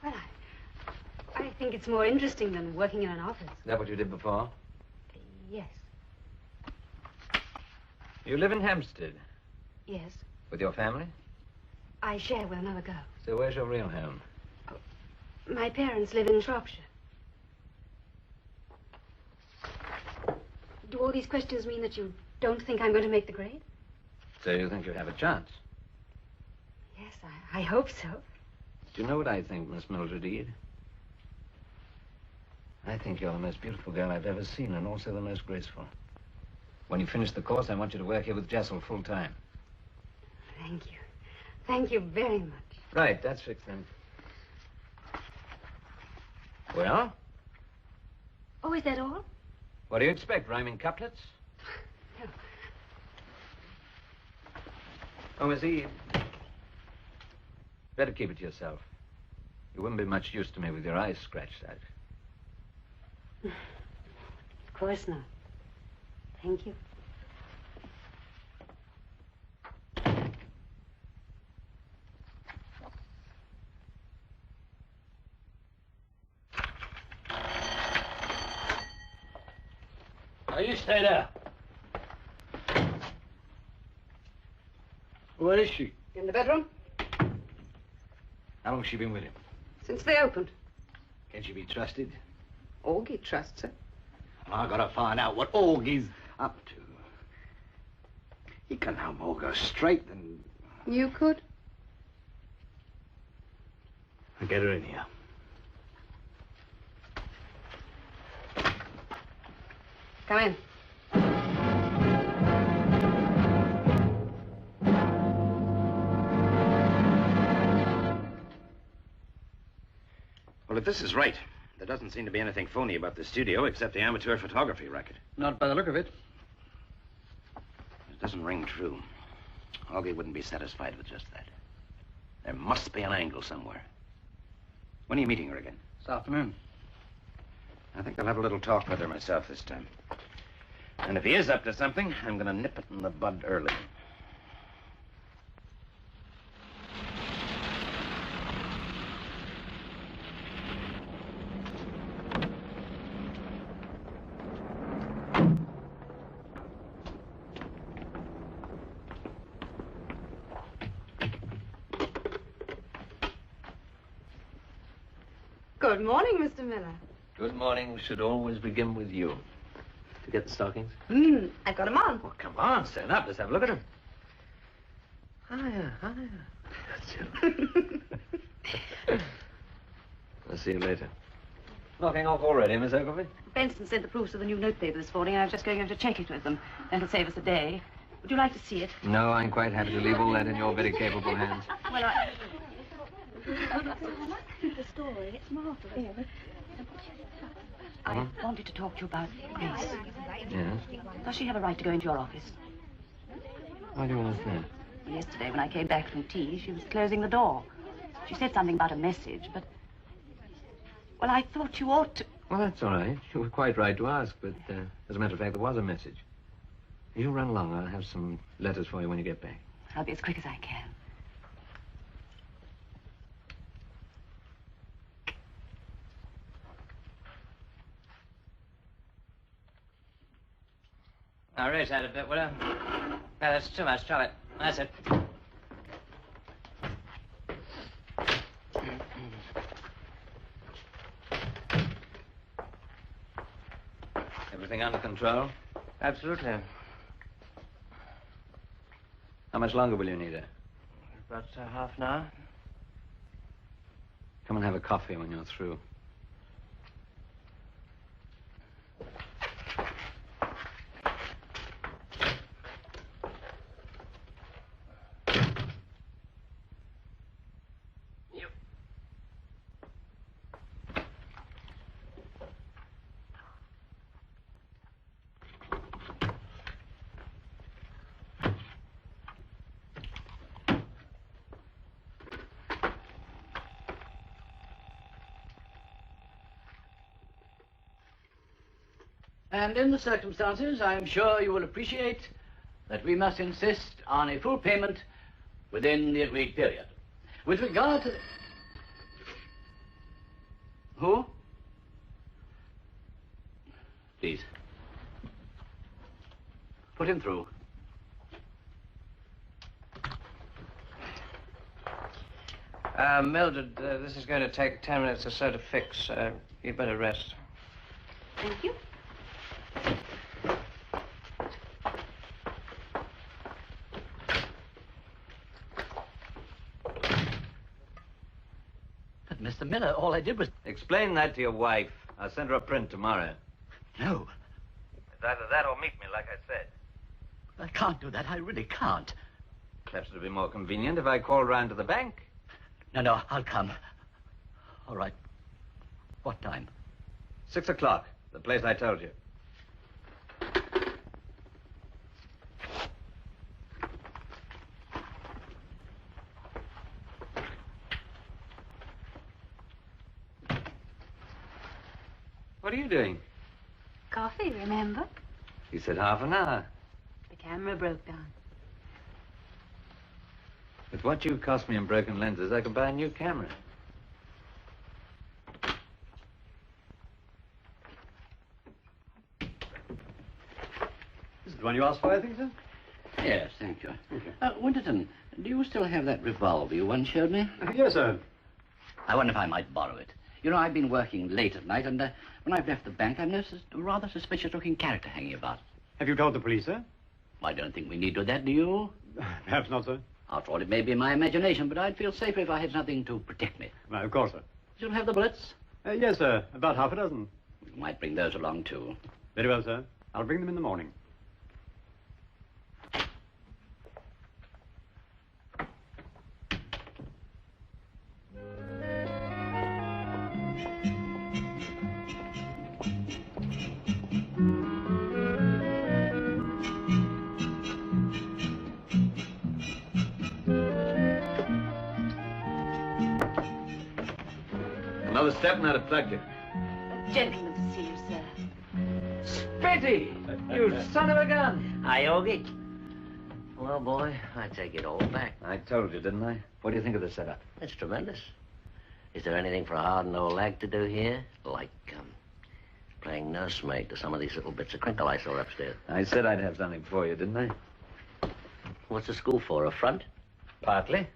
Well, I think it's more interesting than working in an office. Is that what you did before? Yes. You live in Hampstead Yes. with your family? I share with another girl. So where's your real home? My parents live in Shropshire. Do all these questions mean that you don't think I'm going to make the grade? So you think you have a chance? Yes, I hope so. Do you know what I think, Miss Mildred Ede? I think you're the most beautiful girl I've ever seen, and also the most graceful. When you finish the course, I want you to work here with Jessel full time. Thank you. Thank you very much. Right, that's fixed then. Well? Oh, is that all? What do you expect, rhyming couplets? No. Oh, Miss Ede. Better keep it to yourself. You wouldn't be much use to me with your eyes scratched out. Of course not. Thank you. Now, you stay there. Where is she? In the bedroom? How long's she been with him? Since they opened. Can she be trusted? Augie trusts her. Well, I gotta find out what Augie's up to. He can no more go straight than... You could? I'll get her in here. Come in. Well, if this is right, there doesn't seem to be anything phony about the studio except the amateur photography racket. Not by the look of it. It doesn't ring true. Augie wouldn't be satisfied with just that. There must be an angle somewhere. When are you meeting her again? This afternoon. I think I'll have a little talk with her myself this time. And if he is up to something, I'm going to nip it in the bud early. Good morning, Mr. Miller. Good morning. We should always begin with you. To get the stockings? I've got 'em on. Well, come on, stand up. Let's have a look at them. Hiya, hiya. I'll see you later. Knocking off already, Miss Ogilvy? Benson sent the proofs of the new notepaper this morning. I was just going over to check it with them. That'll save us a day. Would you like to see it? No, I'm quite happy to leave all that in your very capable hands. Well, I... The story, it's marvelous. I wanted to talk to you about Grace. Yes? Does she have a right to go into your office? Why do you ask that? Yesterday, when I came back from tea, she was closing the door. She said something about a message, but... Well, I thought you ought to... Well, that's all right. You were quite right to ask, but as a matter of fact, there was a message. You run along. I'll have some letters for you when you get back. I'll be as quick as I can. Now, raise that a bit, will you? No, that's too much. Drop it. That's it. Everything under control? Absolutely. How much longer will you need her? About half an hour. Come and have a coffee when you're through. And in the circumstances, I am sure you will appreciate that we must insist on a full payment within the agreed period. With regard to... Who? Please. Put him through. Mildred, this is going to take 10 minutes or so to fix. You'd better rest. Thank you. But, Mr. Miller, all I did was... Explain that to your wife. I'll send her a print tomorrow. No, It's either that or meet me, like I said. I can't do that. I really can't. Perhaps it'll be more convenient if I call round to the bank. No, I'll come. All right. What time? 6 o'clock. The place I told you. What are you doing? Coffee, remember? You said half an hour. The camera broke down. With what you cost me in broken lenses, I could buy a new camera. This is the one you asked for, I think, sir? Yes, thank you. Winterton, do you still have that revolver you once showed me? Yes, sir. I wonder if I might borrow it. You know, I've been working late at night, and when I've left the bank, I've noticed a rather suspicious-looking character hanging about. Have you told the police, sir? I don't think we need do that, do you? Perhaps not, sir. After all, it may be my imagination, but I'd feel safer if I had something to protect me. Well, of course, sir. You'll have the bullets? Yes, sir. About half a dozen. You might bring those along, too. Very well, sir. I'll bring them in the morning. Another step and I'd have plugged you. Gentleman to see you, sir. Spitty! You son of a gun! Hi, Yogi. Well, boy, I take it all back. I told you, didn't I? What do you think of the setup? That's tremendous. Is there anything for a hardened old lag to do here? Like, playing nursemaid to some of these little bits of crinkle I saw upstairs. I said I'd have something for you, didn't I? What's the school for, a front? Partly.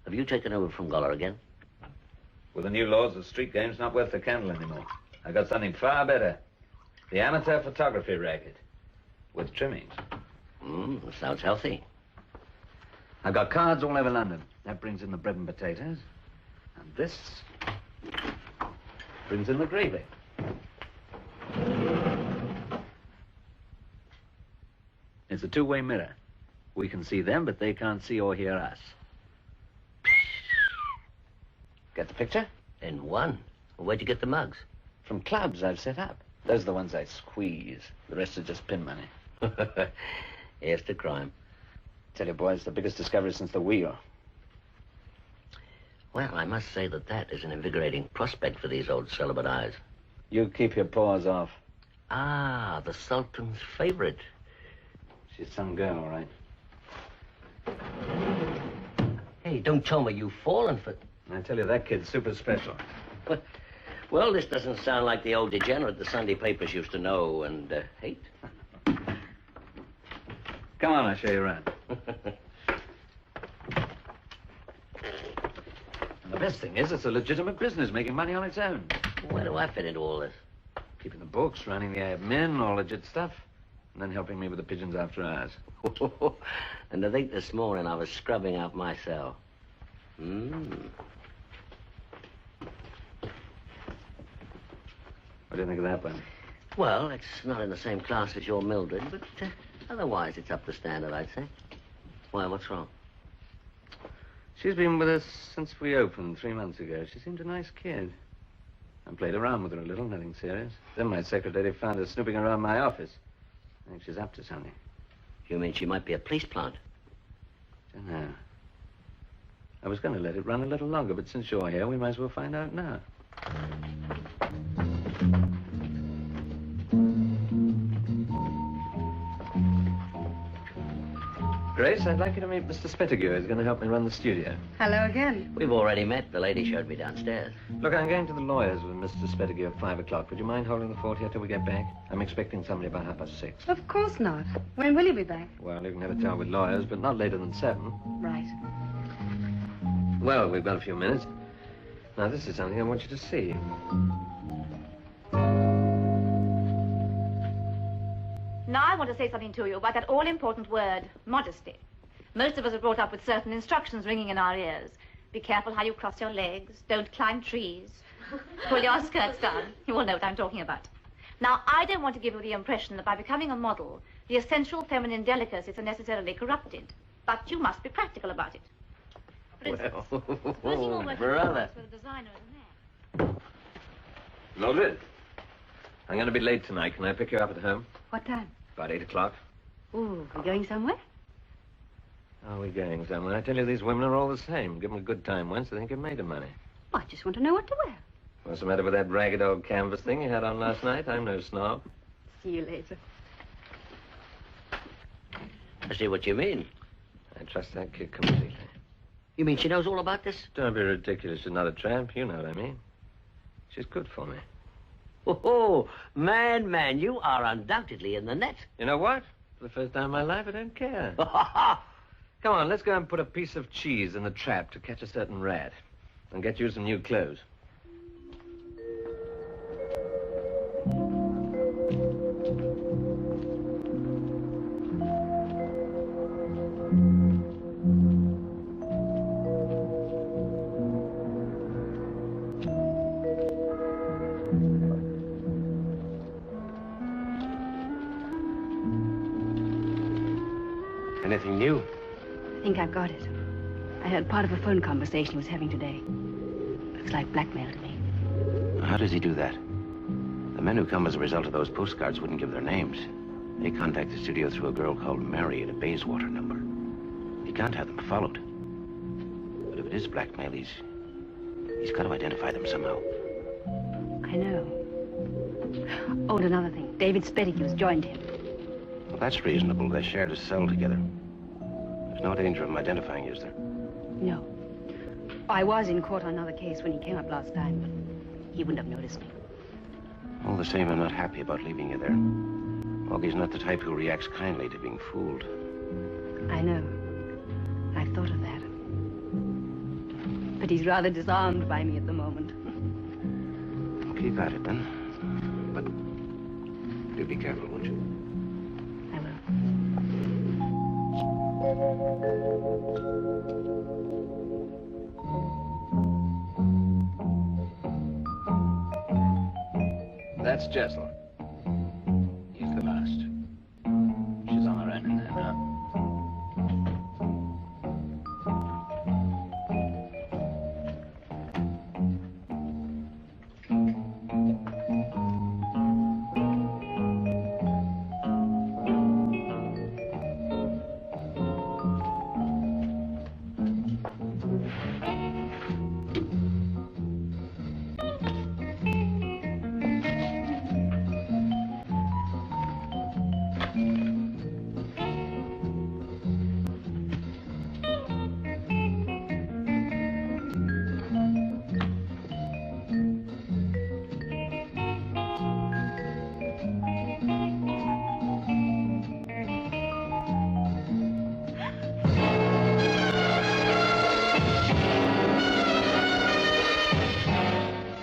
Have you taken over from Goller again? With the new laws, the street game's not worth the candle anymore. I got something far better. The amateur photography racket. With trimmings. Sounds healthy. I've got cards all over London. That brings in the bread and potatoes. And this brings in the gravy. It's a two-way mirror. We can see them, but they can't see or hear us. Get the picture? In one. Where'd you get the mugs? From clubs I've set up. Those are the ones I squeeze. The rest are just pin money. Here's to crime. Tell you, boys, the biggest discovery since the wheel. Well, I must say that is an invigorating prospect for these old celibate eyes. You keep your paws off. Ah, the Sultan's favorite. She's some girl, all right. Hey, don't tell me you've fallen for... I tell you, that kid's super special. Well, this doesn't sound like the old degenerate the Sunday papers used to know and hate. Come on, I'll show you around. And the best thing is, it's a legitimate business, making money on its own. Where do I fit into all this? Keeping the books, running the admin, all legit stuff. And then helping me with the pigeons after hours. And to think this morning I was scrubbing out my cell. What do you think of that one? Well, it's not in the same class as your Mildred, but otherwise it's up to standard, I'd say. Why, what's wrong? She's been with us since we opened 3 months ago. She seemed a nice kid. I played around with her a little, nothing serious. Then my secretary found her snooping around my office. I think she's up to something. You mean she might be a police plant? Don't know. I was going to let it run a little longer, but since you're here, we might as well find out now. Grace, I'd like you to meet Mr. Spettigue. He's going to help me run the studio. Hello again. We've already met. The lady showed me downstairs. Look, I'm going to the lawyers with Mr. Spettigue at 5 o'clock. Would you mind holding the fort here till we get back? I'm expecting somebody about 6:30. Of course not. When will you be back? Well, you can never tell with lawyers, but not later than 7. Right. Well, we've got a few minutes. Now, this is something I want you to see. Now I want to say something to you about that all-important word, modesty. Most of us are brought up with certain instructions ringing in our ears. Be careful how you cross your legs. Don't climb trees. Pull your skirts down. You all know what I'm talking about. Now, I don't want to give you the impression that by becoming a model, the essential feminine delicacies are necessarily corrupted. But you must be practical about it. For instance, Well, brother. for a designer and a man. Mildred, I'm going to be late tonight. Can I pick you up at home? What time? About 8 o'clock. Ooh, we're going somewhere? Are we going somewhere? I tell you, these women are all the same. Give them a good time once, they think you've made of money. I just want to know what to wear. What's the matter with that ragged old canvas thing you had on last night? I'm no snob. See you later. I see what you mean. I trust that kid completely. You mean she knows all about this? Don't be ridiculous. She's not a tramp. You know what I mean. She's good for me. Oh, man, you are undoubtedly in the net. You know what? For the first time in my life, I don't care. Come on, let's go and put a piece of cheese in the trap to catch a certain rat. And get you some new clothes. Anything new? I think I've got it. I heard part of a phone conversation he was having today. Looks like blackmail to me. How does he do that? The men who come as a result of those postcards wouldn't give their names. They contact the studio through a girl called Mary at a Bayswater number. He can't have them followed. But if it is blackmail, he's got to identify them somehow. I know. Oh, and another thing. David Spetticu's joined him. Well, that's reasonable. They shared a cell together. There's no danger of him identifying you, is there? No. I was in court on another case when he came up last time, but he wouldn't have noticed me. All the same, I'm not happy about leaving you there. Augie's not the type who reacts kindly to being fooled. I know. I've thought of that. But he's rather disarmed by me at the moment. Well, keep at it, then. But do be careful, won't you? I will. That's Jessel. He's the last. She's on her own in there now.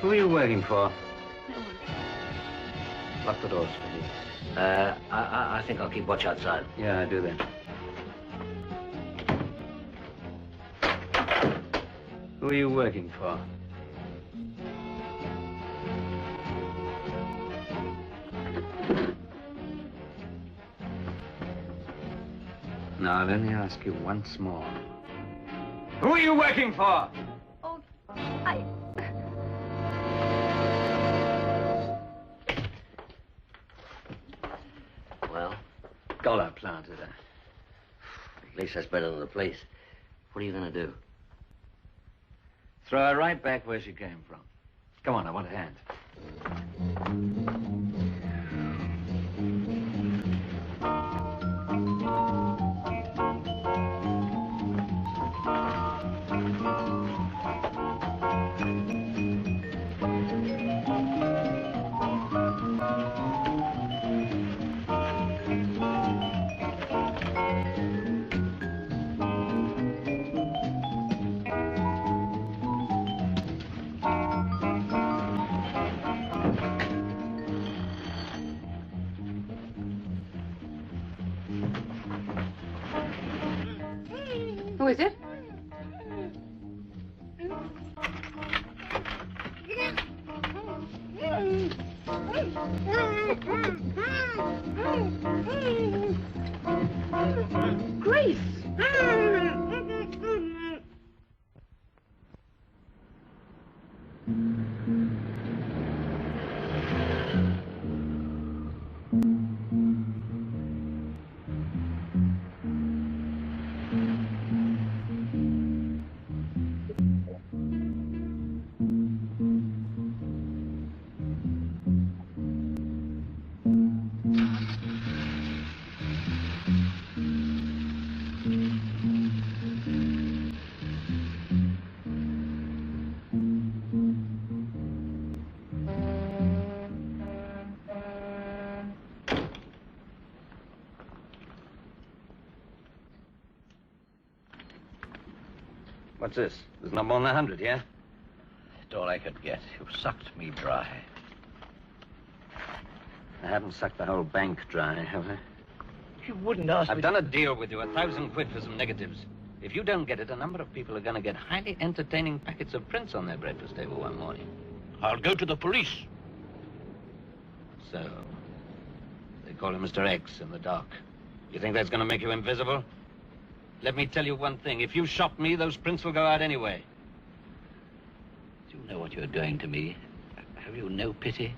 Who are you waiting for? Lock the doors, please. I think I'll keep watch outside. Yeah, I do that. Who are you working for? Now, let me ask you once more. Who are you working for? Oh, I... Well, Dollar planted her. at least that's better than the police. What are you going to do? Throw her right back where she came from. Come on, I want a hand. Who is it? Grace! What's this? There's not more than 100, yeah? It's all I could get. You sucked me dry. I haven't sucked the whole bank dry, have I? You wouldn't ask me... I've done a deal with you, 1,000 quid for some negatives. If you don't get it, a number of people are going to get highly entertaining packets of prints on their breakfast table one morning. I'll go to the police. So, they call him Mr. X in the dock. You think that's going to make you invisible? Let me tell you one thing. If you shot me, those prints will go out anyway. Do you know what you're doing to me? Have you no pity?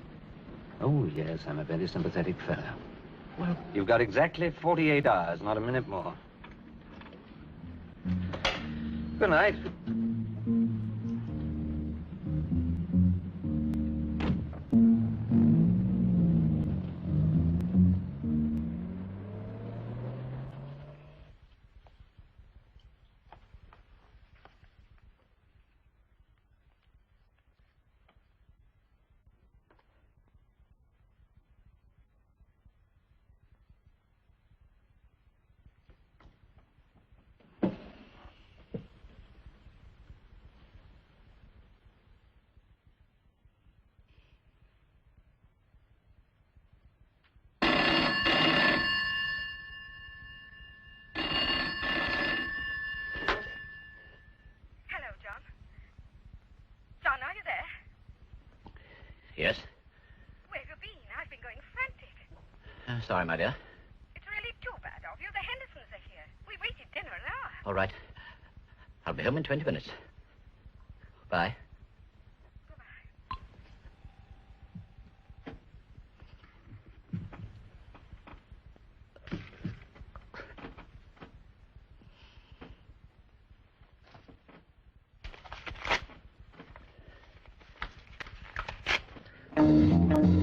Oh, yes, I'm a very sympathetic fellow. Well, you've got exactly 48 hours, not a minute more. Good night. Yes? Where have you been? I've been going frantic. Sorry, my dear. It's really too bad of you. The Hendersons are here. We waited dinner an hour. All right. I'll be home in 20 minutes. Bye.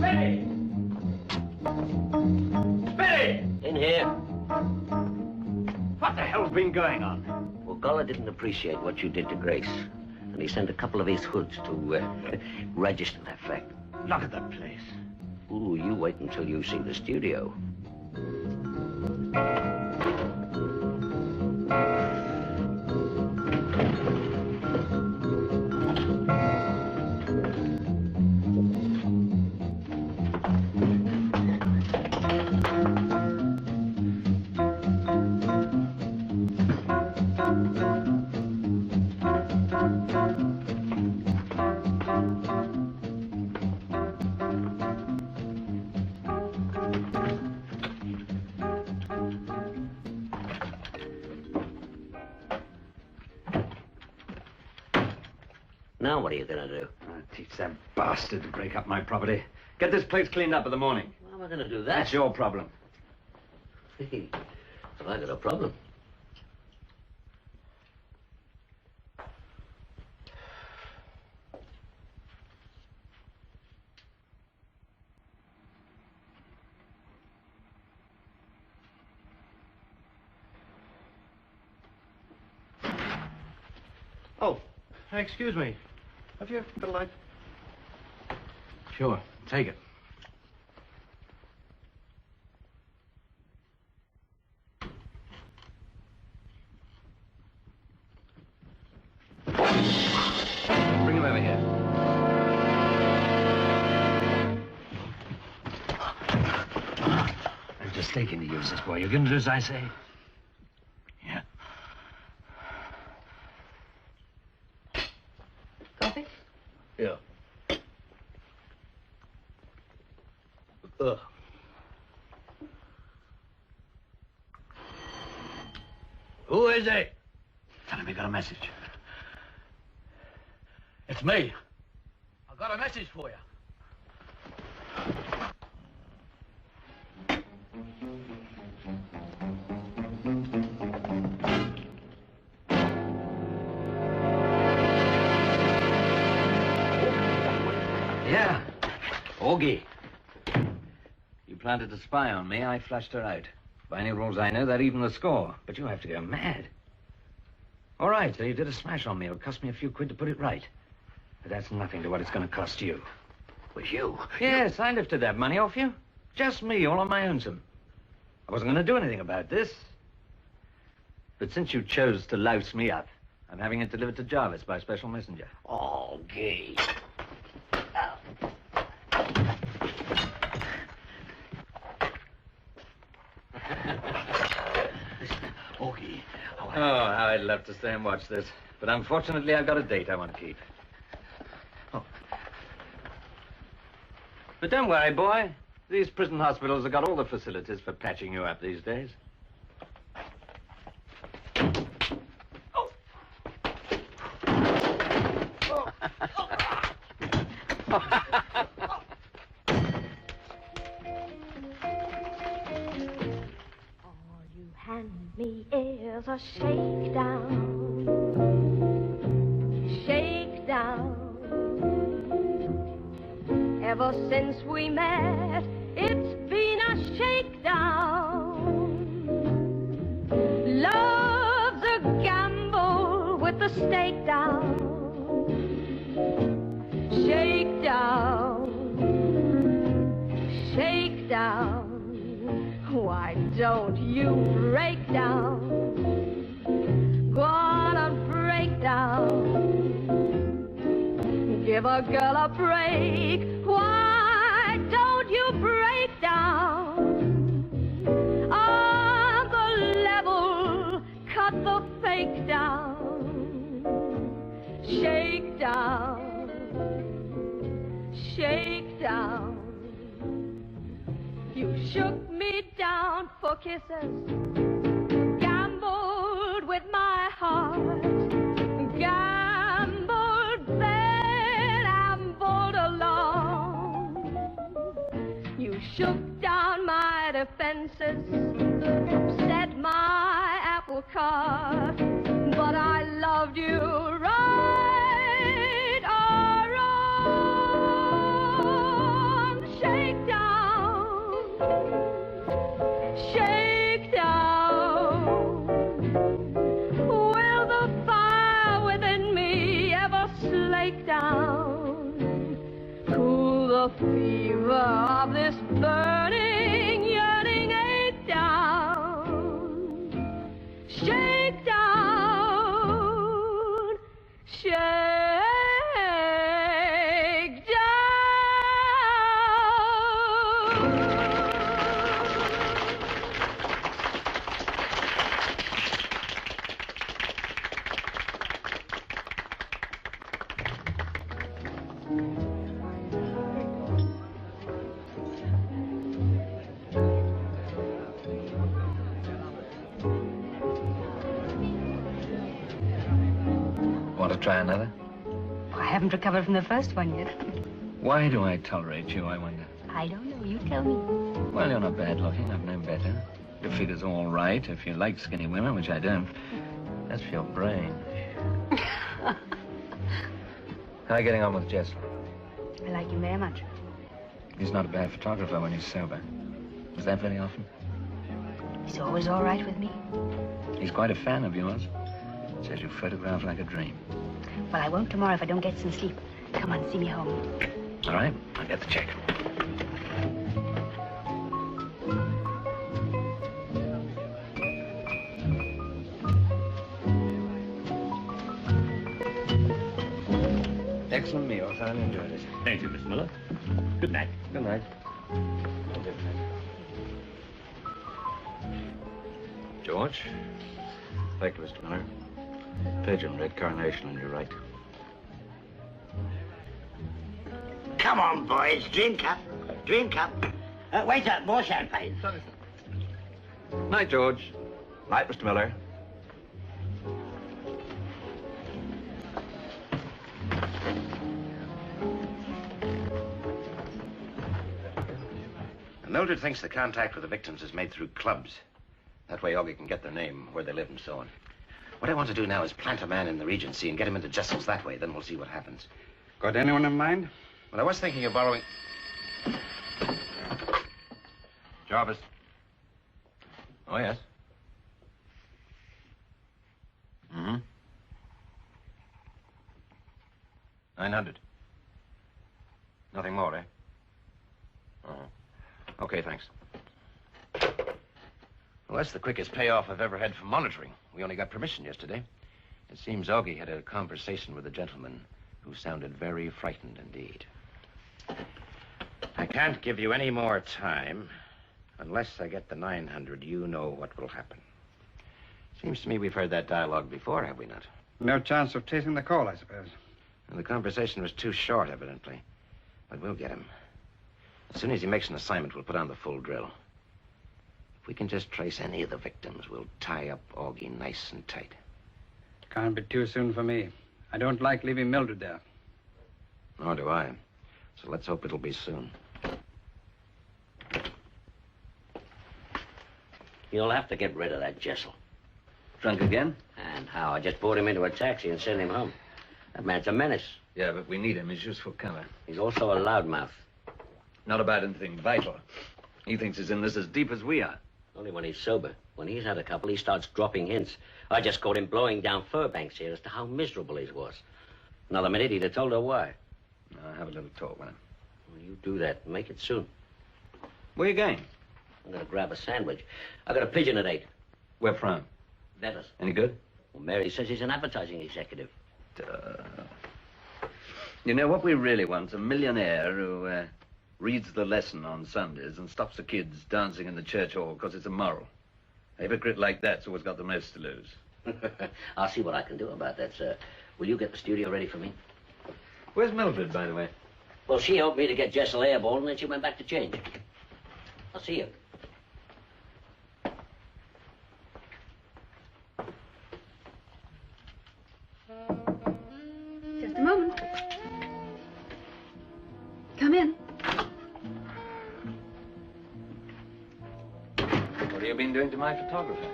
Betty! Betty! In here. What the hell's been going on? Well, Goller didn't appreciate what you did to Grace. And he sent a couple of his hoods to register that fact. Look at that place. Ooh, you wait until you see the studio. Now what are you going to do? Teach that bastard to break up my property. Get this place cleaned up in the morning. How am I going to do that? That's your problem. Hey, well, I got a problem. Oh, excuse me. Have you got a light? Sure, take it. Bring him over here. I'm just taking to use this boy. You going to do as I say? Yeah. Coffee? Yeah. Who is it? Tell him we got a message. It's me. I got a message for you. Yeah. Augie. You planted a spy on me. I flushed her out. By any rules I know, that even the score. But you have to go mad. All right, so you did a smash on me. It'll cost me a few quid to put it right. But that's nothing to what it's going to cost you. Was you? Yes, I lifted that money off you. Just me, all on my own. I wasn't going to do anything about this. But since you chose to louse me up, I'm having it delivered to Jarvis by special messenger. Oh, gee. Augie. Oh, how I'd love to stay and watch this. But unfortunately, I've got a date I want to keep. Oh. But don't worry, boy. These prison hospitals have got all the facilities for patching you up these days. a shakedown. Shakedown. Ever since we met, it's been a shakedown. Love's a gamble with the stake down. Shakedown. Shakedown. Why don't you break down? Go on and break down. Give a girl a break. Why don't you break down? On the level, cut the fake down. Shake down. Shake down. You shook me down for kisses, gambled with my heart, gambled, then ambled along. You shook down my defenses, upset my apple cart, but I loved you right or wrong. Shake down. Shake down. Will the fire within me ever slake down? Cool the fever of this burning, yearning ache down. Shake down. Shake down. Want to try another? I haven't recovered from the first one yet. Why do I tolerate you, I wonder? I don't know. You tell me. Well, you're not bad looking. I've known better. Your figure's all right if you like skinny women, which I don't. That's for your brain. How are you getting on with Jess? I like him very much. He's not a bad photographer when he's sober. Is that very often? He's always all right with me. He's quite a fan of yours. Says you photograph like a dream. Well, I won't tomorrow if I don't get some sleep. Come on, see me home. All right, I'll get the check. Excellent meal. I thoroughly enjoyed it. Thank you, Miss Miller. Good night. Good night. George? Thank you, Mr. Miller. Pigeon, red carnation on your right. Come on, boys. Drink up. Drink up. Wait up. More champagne. Night, George. Night, Mr. Miller. Mildred thinks the contact with the victims is made through clubs. That way Augie can get their name, where they live, and so on. What I want to do now is plant a man in the Regency and get him into Jessel's that way. Then we'll see what happens. Got anyone in mind? Well, I was thinking of borrowing... Jarvis. Oh, yes. Mm-hmm. 900. Nothing more, eh? Oh. Okay, thanks. Well, that's the quickest payoff I've ever had for monitoring. We only got permission yesterday. It seems Augie had a conversation with a gentleman who sounded very frightened indeed. I can't give you any more time. Unless I get the 900, you know what will happen. Seems to me we've heard that dialogue before, have we not? No chance of tracing the call, I suppose. And the conversation was too short, evidently. But we'll get him. As soon as he makes an assignment, we'll put on the full drill. If we can just trace any of the victims, we'll tie up Augie nice and tight. Can't be too soon for me. I don't like leaving Mildred there. Nor do I. So let's hope it'll be soon. You'll have to get rid of that Jessel. Drunk again? And how? I just brought him into a taxi and sent him home. That man's a menace. Yeah, but we need him. He's useful cover. He's also a loudmouth. Not about anything vital. He thinks he's in this as deep as we are. Only when he's sober. When he's had a couple, he starts dropping hints. I just caught him blowing down fur banks here as to how miserable he was. Another minute, he'd have told her why. I'll have a little talk with him. Well, you do that. Make it soon. Where you going? I'm going to grab a sandwich. I got a pigeon at 8. Where from? Venice. Any good? Well, Mary says he's an advertising executive. You know, what we really want's a millionaire who reads the lesson on Sundays and stops the kids dancing in the church hall because it's immoral. A hypocrite like that's always got the most to lose. I'll see what I can do about that, sir. Will you get the studio ready for me? Where's Mildred, by the way? Well, she helped me to get Jessel airborne, and then she went back to change. I'll see you. Just a moment. Come in. What have you been doing to my photographer?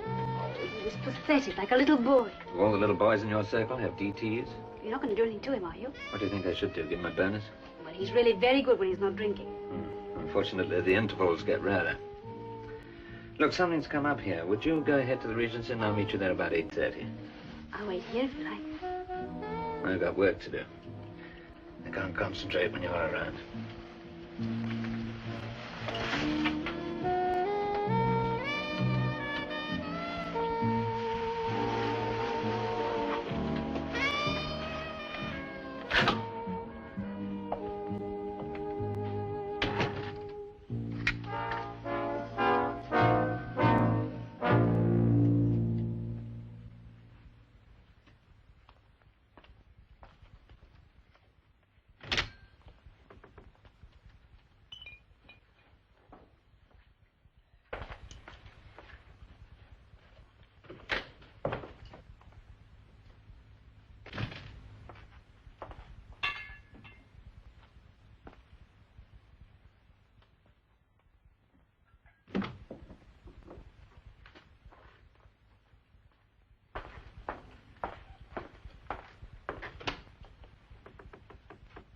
He was pathetic, like a little boy. Do all the little boys in your circle have DTs? You're not going to do anything to him, are you? What do you think I should do? Give him a bonus? Well, he's really very good when he's not drinking. Unfortunately, the intervals get rarer. Look, something's come up here. Would you go ahead to the Regency and I'll meet you there about 8:30? I'll wait here if you like. I've got work to do. I can't concentrate when you're around.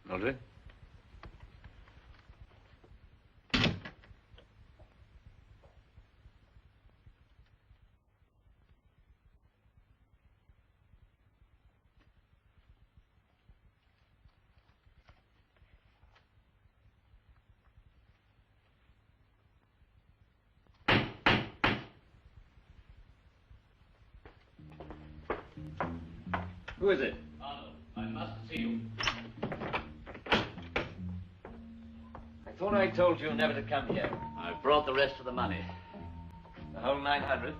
Mildred? Who is it? Arnold, I must see you. I thought I told you never to come here. I've brought the rest of the money. The whole 900?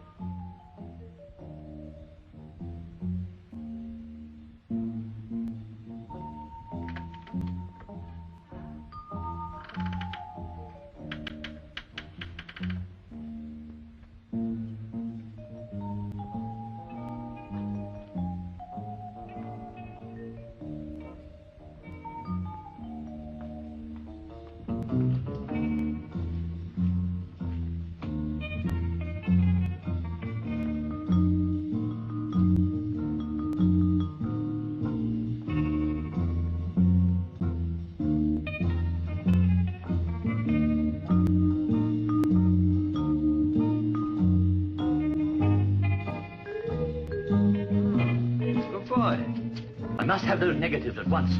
I must have those negatives at once.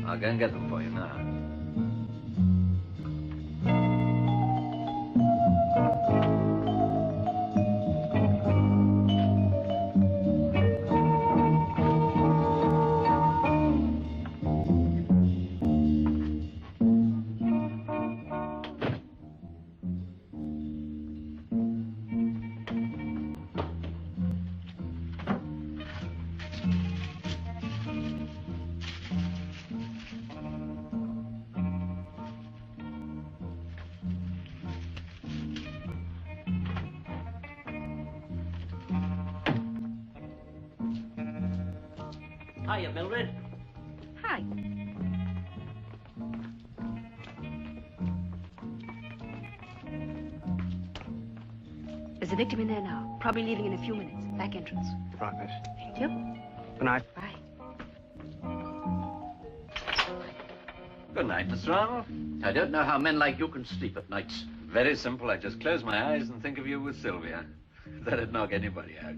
I'll go and get them for you now. Hiya, Mildred. Hi. There's a victim in there now, probably leaving in a few minutes. Back entrance. Right, miss. Thank you. Good night. Bye. Good night, Mr. Arnold. I don't know how men like you can sleep at nights. Very simple. I just close my eyes and think of you with Sylvia. That'd knock anybody out.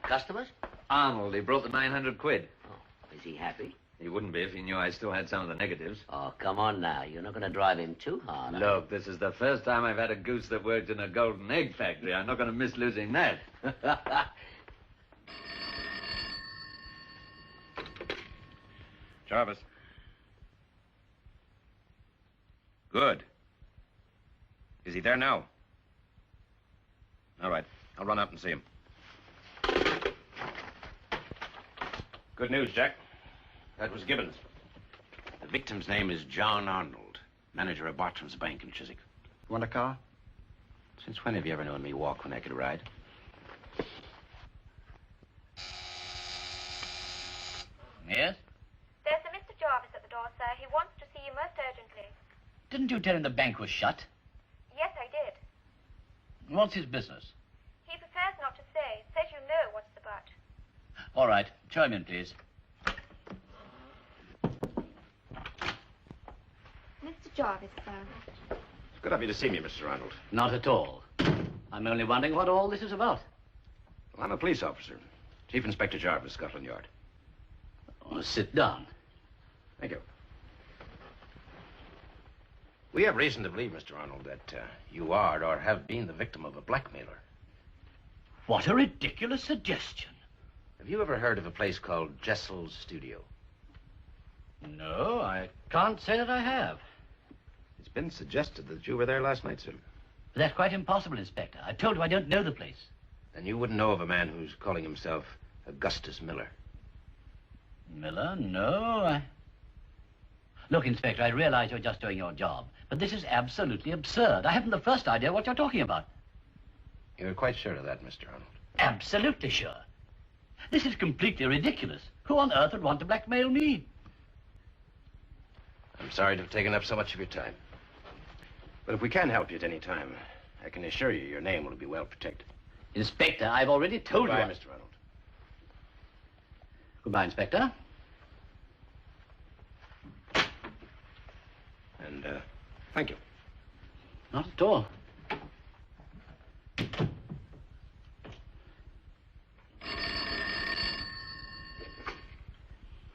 Customers? Arnold, he brought the 900 quid. Oh, is he happy? He wouldn't be if he knew I still had some of the negatives. Oh, come on now. You're not going to drive him too hard. Look, this is the first time I've had a goose that worked in a golden egg factory. I'm not going to miss losing that. Jarvis. Good. Is he there now? All right. I'll run out and see him. Good news, Jack. That was Gibbons. The victim's name is John Arnold, manager of Bartram's Bank in Chiswick. Want a car? Since when have you ever known me walk when I could ride? Yes? There's a Mr. Jarvis at the door, sir. He wants to see you most urgently. Didn't you tell him the bank was shut? Yes, I did. What's his business? He prefers not to say. Says you know what it's about. All right. Show him in, please. Mr. Jarvis, sir. It's good of you to see me, Mr. Arnold. Not at all. I'm only wondering what all this is about. Well, I'm a police officer. Chief Inspector Jarvis, Scotland Yard. Oh, sit down. Thank you. We have reason to believe, Mr. Arnold, that you are or have been the victim of a blackmailer. What a ridiculous suggestion. Have you ever heard of a place called Jessel's Studio? No, I can't say that I have. It's been suggested that you were there last night, sir. That's quite impossible, Inspector. I told you I don't know the place. Then you wouldn't know of a man who's calling himself Augustus Miller. Miller? No, Look, Inspector, I realize you're just doing your job, but this is absolutely absurd. I haven't the first idea what you're talking about. You're quite sure of that, Mr. Arnold? Absolutely sure. This is completely ridiculous. Who on earth would want to blackmail me? I'm sorry to have taken up so much of your time. But if we can help you at any time, I can assure you your name will be well protected. Inspector, I've already told Goodbye, you. Mr. Arnold. Goodbye, Inspector. And, thank you. Not at all.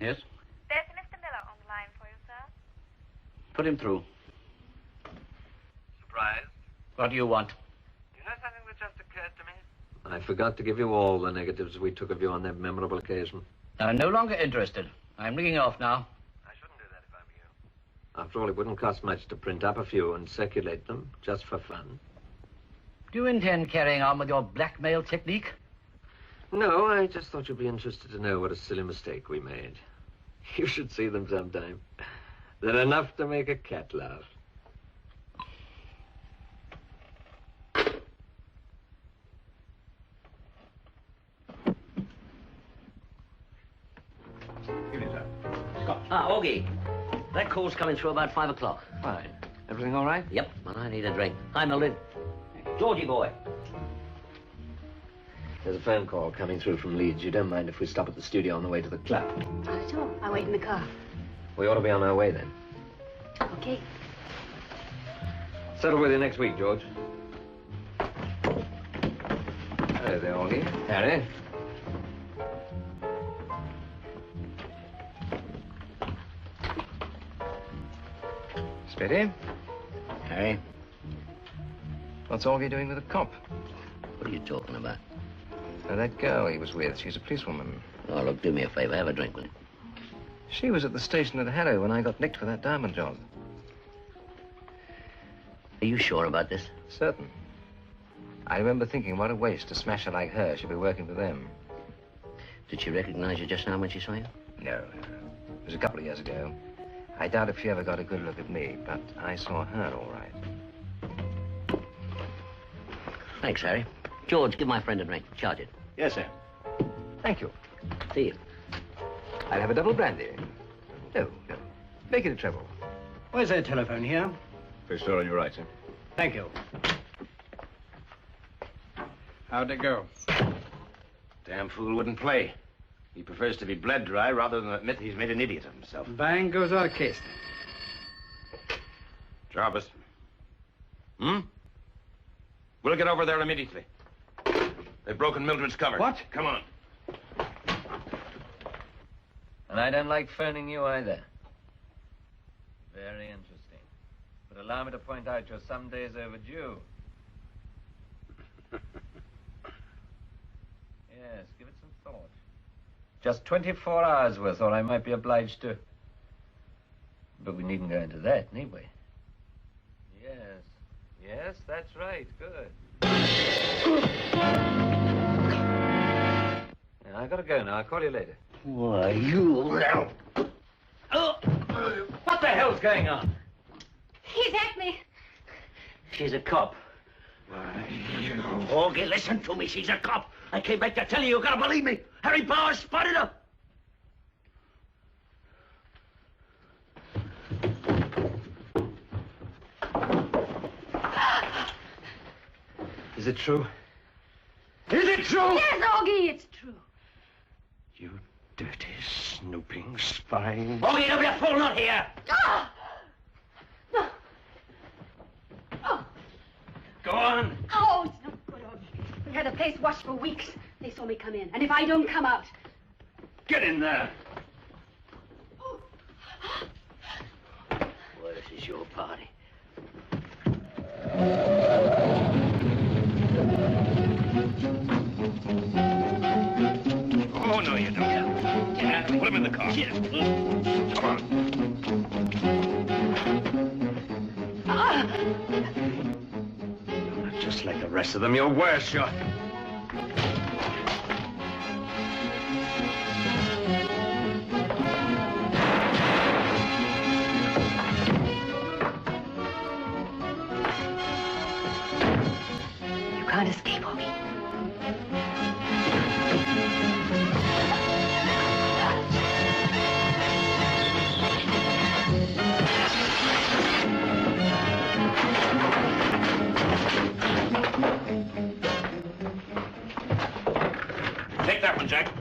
Yes? There's a Mr. Miller on the line for you, sir. Put him through. Surprised? What do you want? You know something that just occurred to me? I forgot to give you all the negatives we took of you on that memorable occasion. I'm no longer interested. I'm ringing off now. I shouldn't do that if I were you. After all, it wouldn't cost much to print up a few and circulate them, just for fun. Do you intend carrying on with your blackmail technique? No, I just thought you'd be interested to know what a silly mistake we made. You should see them sometime. They're enough to make a cat laugh. Evening, sir. Scott. Ah, Augie. That call's coming through about 5 o'clock. Fine. Everything all right? Yep, well, I need a drink. Hi, Mildred. Georgie boy. There's a phone call coming through from Leeds. You don't mind if we stop at the studio on the way to the club? Not at all. I'll wait in the car. We ought to be on our way then. Okay. Settle with you next week, George. Hello there, Augie. Harry. Steady. Harry, What's Augie doing with a cop? what are you talking about? Oh, that girl he was with. She's a policewoman. Oh, look, do me a favor. Have a drink with him. She was at the station at Harrow when I got nicked for that diamond job. Are you sure about this? Certain. I remember thinking what a waste a smasher like her should be working for them. Did she recognize you just now when she saw you? No. It was a couple of years ago. I doubt if she ever got a good look at me, but I saw her all right. Thanks, Harry. George, give my friend a drink. Charge it. Yes, sir. Thank you. See you. I'll have a double brandy. No. Make it a treble. Where's their telephone here? First door on your right, sir. Thank you. How'd it go? Damn fool wouldn't play. He prefers to be bled dry rather than admit he's made an idiot of himself. Bang goes our case. Jarvis. Hmm? We'll get over there immediately. They've broken Mildred's cover. What? Come on. And I don't like phoning you either. Very interesting. But allow me to point out you're some days overdue. Yes, give it some thought. Just 24 hours worth, or I might be obliged to. But we needn't go into that, need we? Yes. Yes, that's right. Good. Now, I gotta go now. I'll call you later. Why, you... What the hell's going on? He's at me. She's a cop. Okay, listen to me. She's a cop. I came back to tell you. You gotta believe me. Harry Powers spotted her. Is it true? Is it true? Yes, Augie, it's true. You dirty, snooping, spying... Okay, don't be a fool, not here. Ah! No. Oh. Go on. Oh, it's no good, Augie. We had the place watched for weeks. They saw me come in. And if I don't come out... Get in there. Well, this is your party. Oh, no, you don't. Get out of here. Put him in the car. Get him. Come on. You're not just like the rest of them. You're worse. You're... You can't escape, Augie. Take that one, Jack.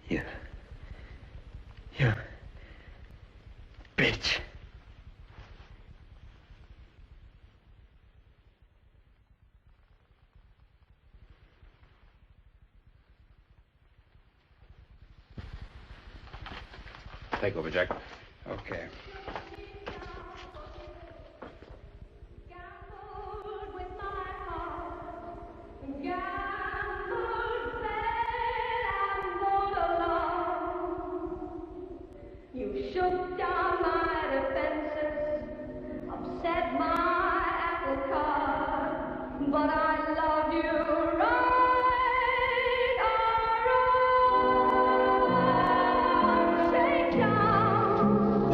You bitch. Take over, Jack. Okay. You shook down my defenses, upset my apple cart, but I love you right or wrong. Shake down.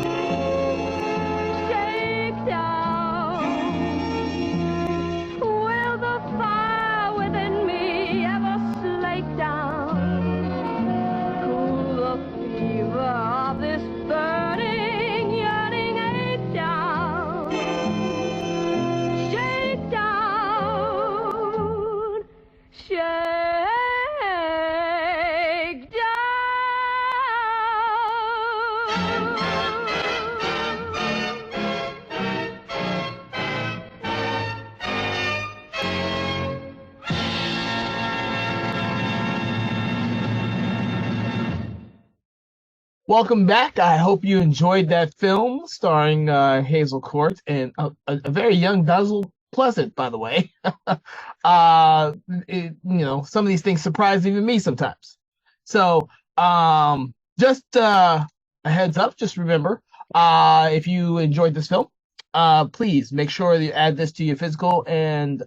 Welcome back. I hope you enjoyed that film starring Hazel Court and a very young Basil Pleasant, by the way. Some of these things surprise even me sometimes. So, just a heads up, just remember, if you enjoyed this film, please make sure you add this to your physical and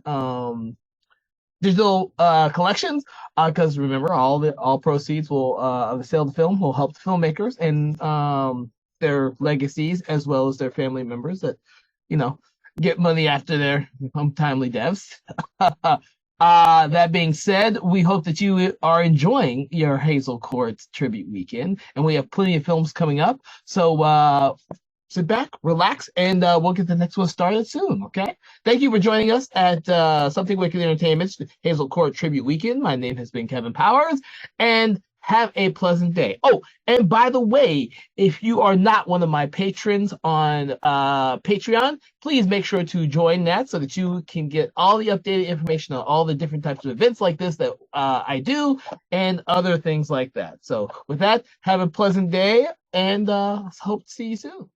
digital collections, because remember, all proceeds of the sale of the film will help the filmmakers and their legacies, as well as their family members that get money after their untimely deaths. That being said, we hope that you are enjoying your Hazel Court Tribute Weekend, and we have plenty of films coming up. So sit back, relax, and we'll get the next one started soon, okay? Thank you for joining us at Something Wicked Entertainment's Hazel Court Tribute Weekend. My name has been Kevin Powers, and have a pleasant day. Oh, and by the way, if you are not one of my patrons on Patreon, please make sure to join that so that you can get all the updated information on all the different types of events like this that I do and other things like that. So with that, have a pleasant day, and hope to see you soon.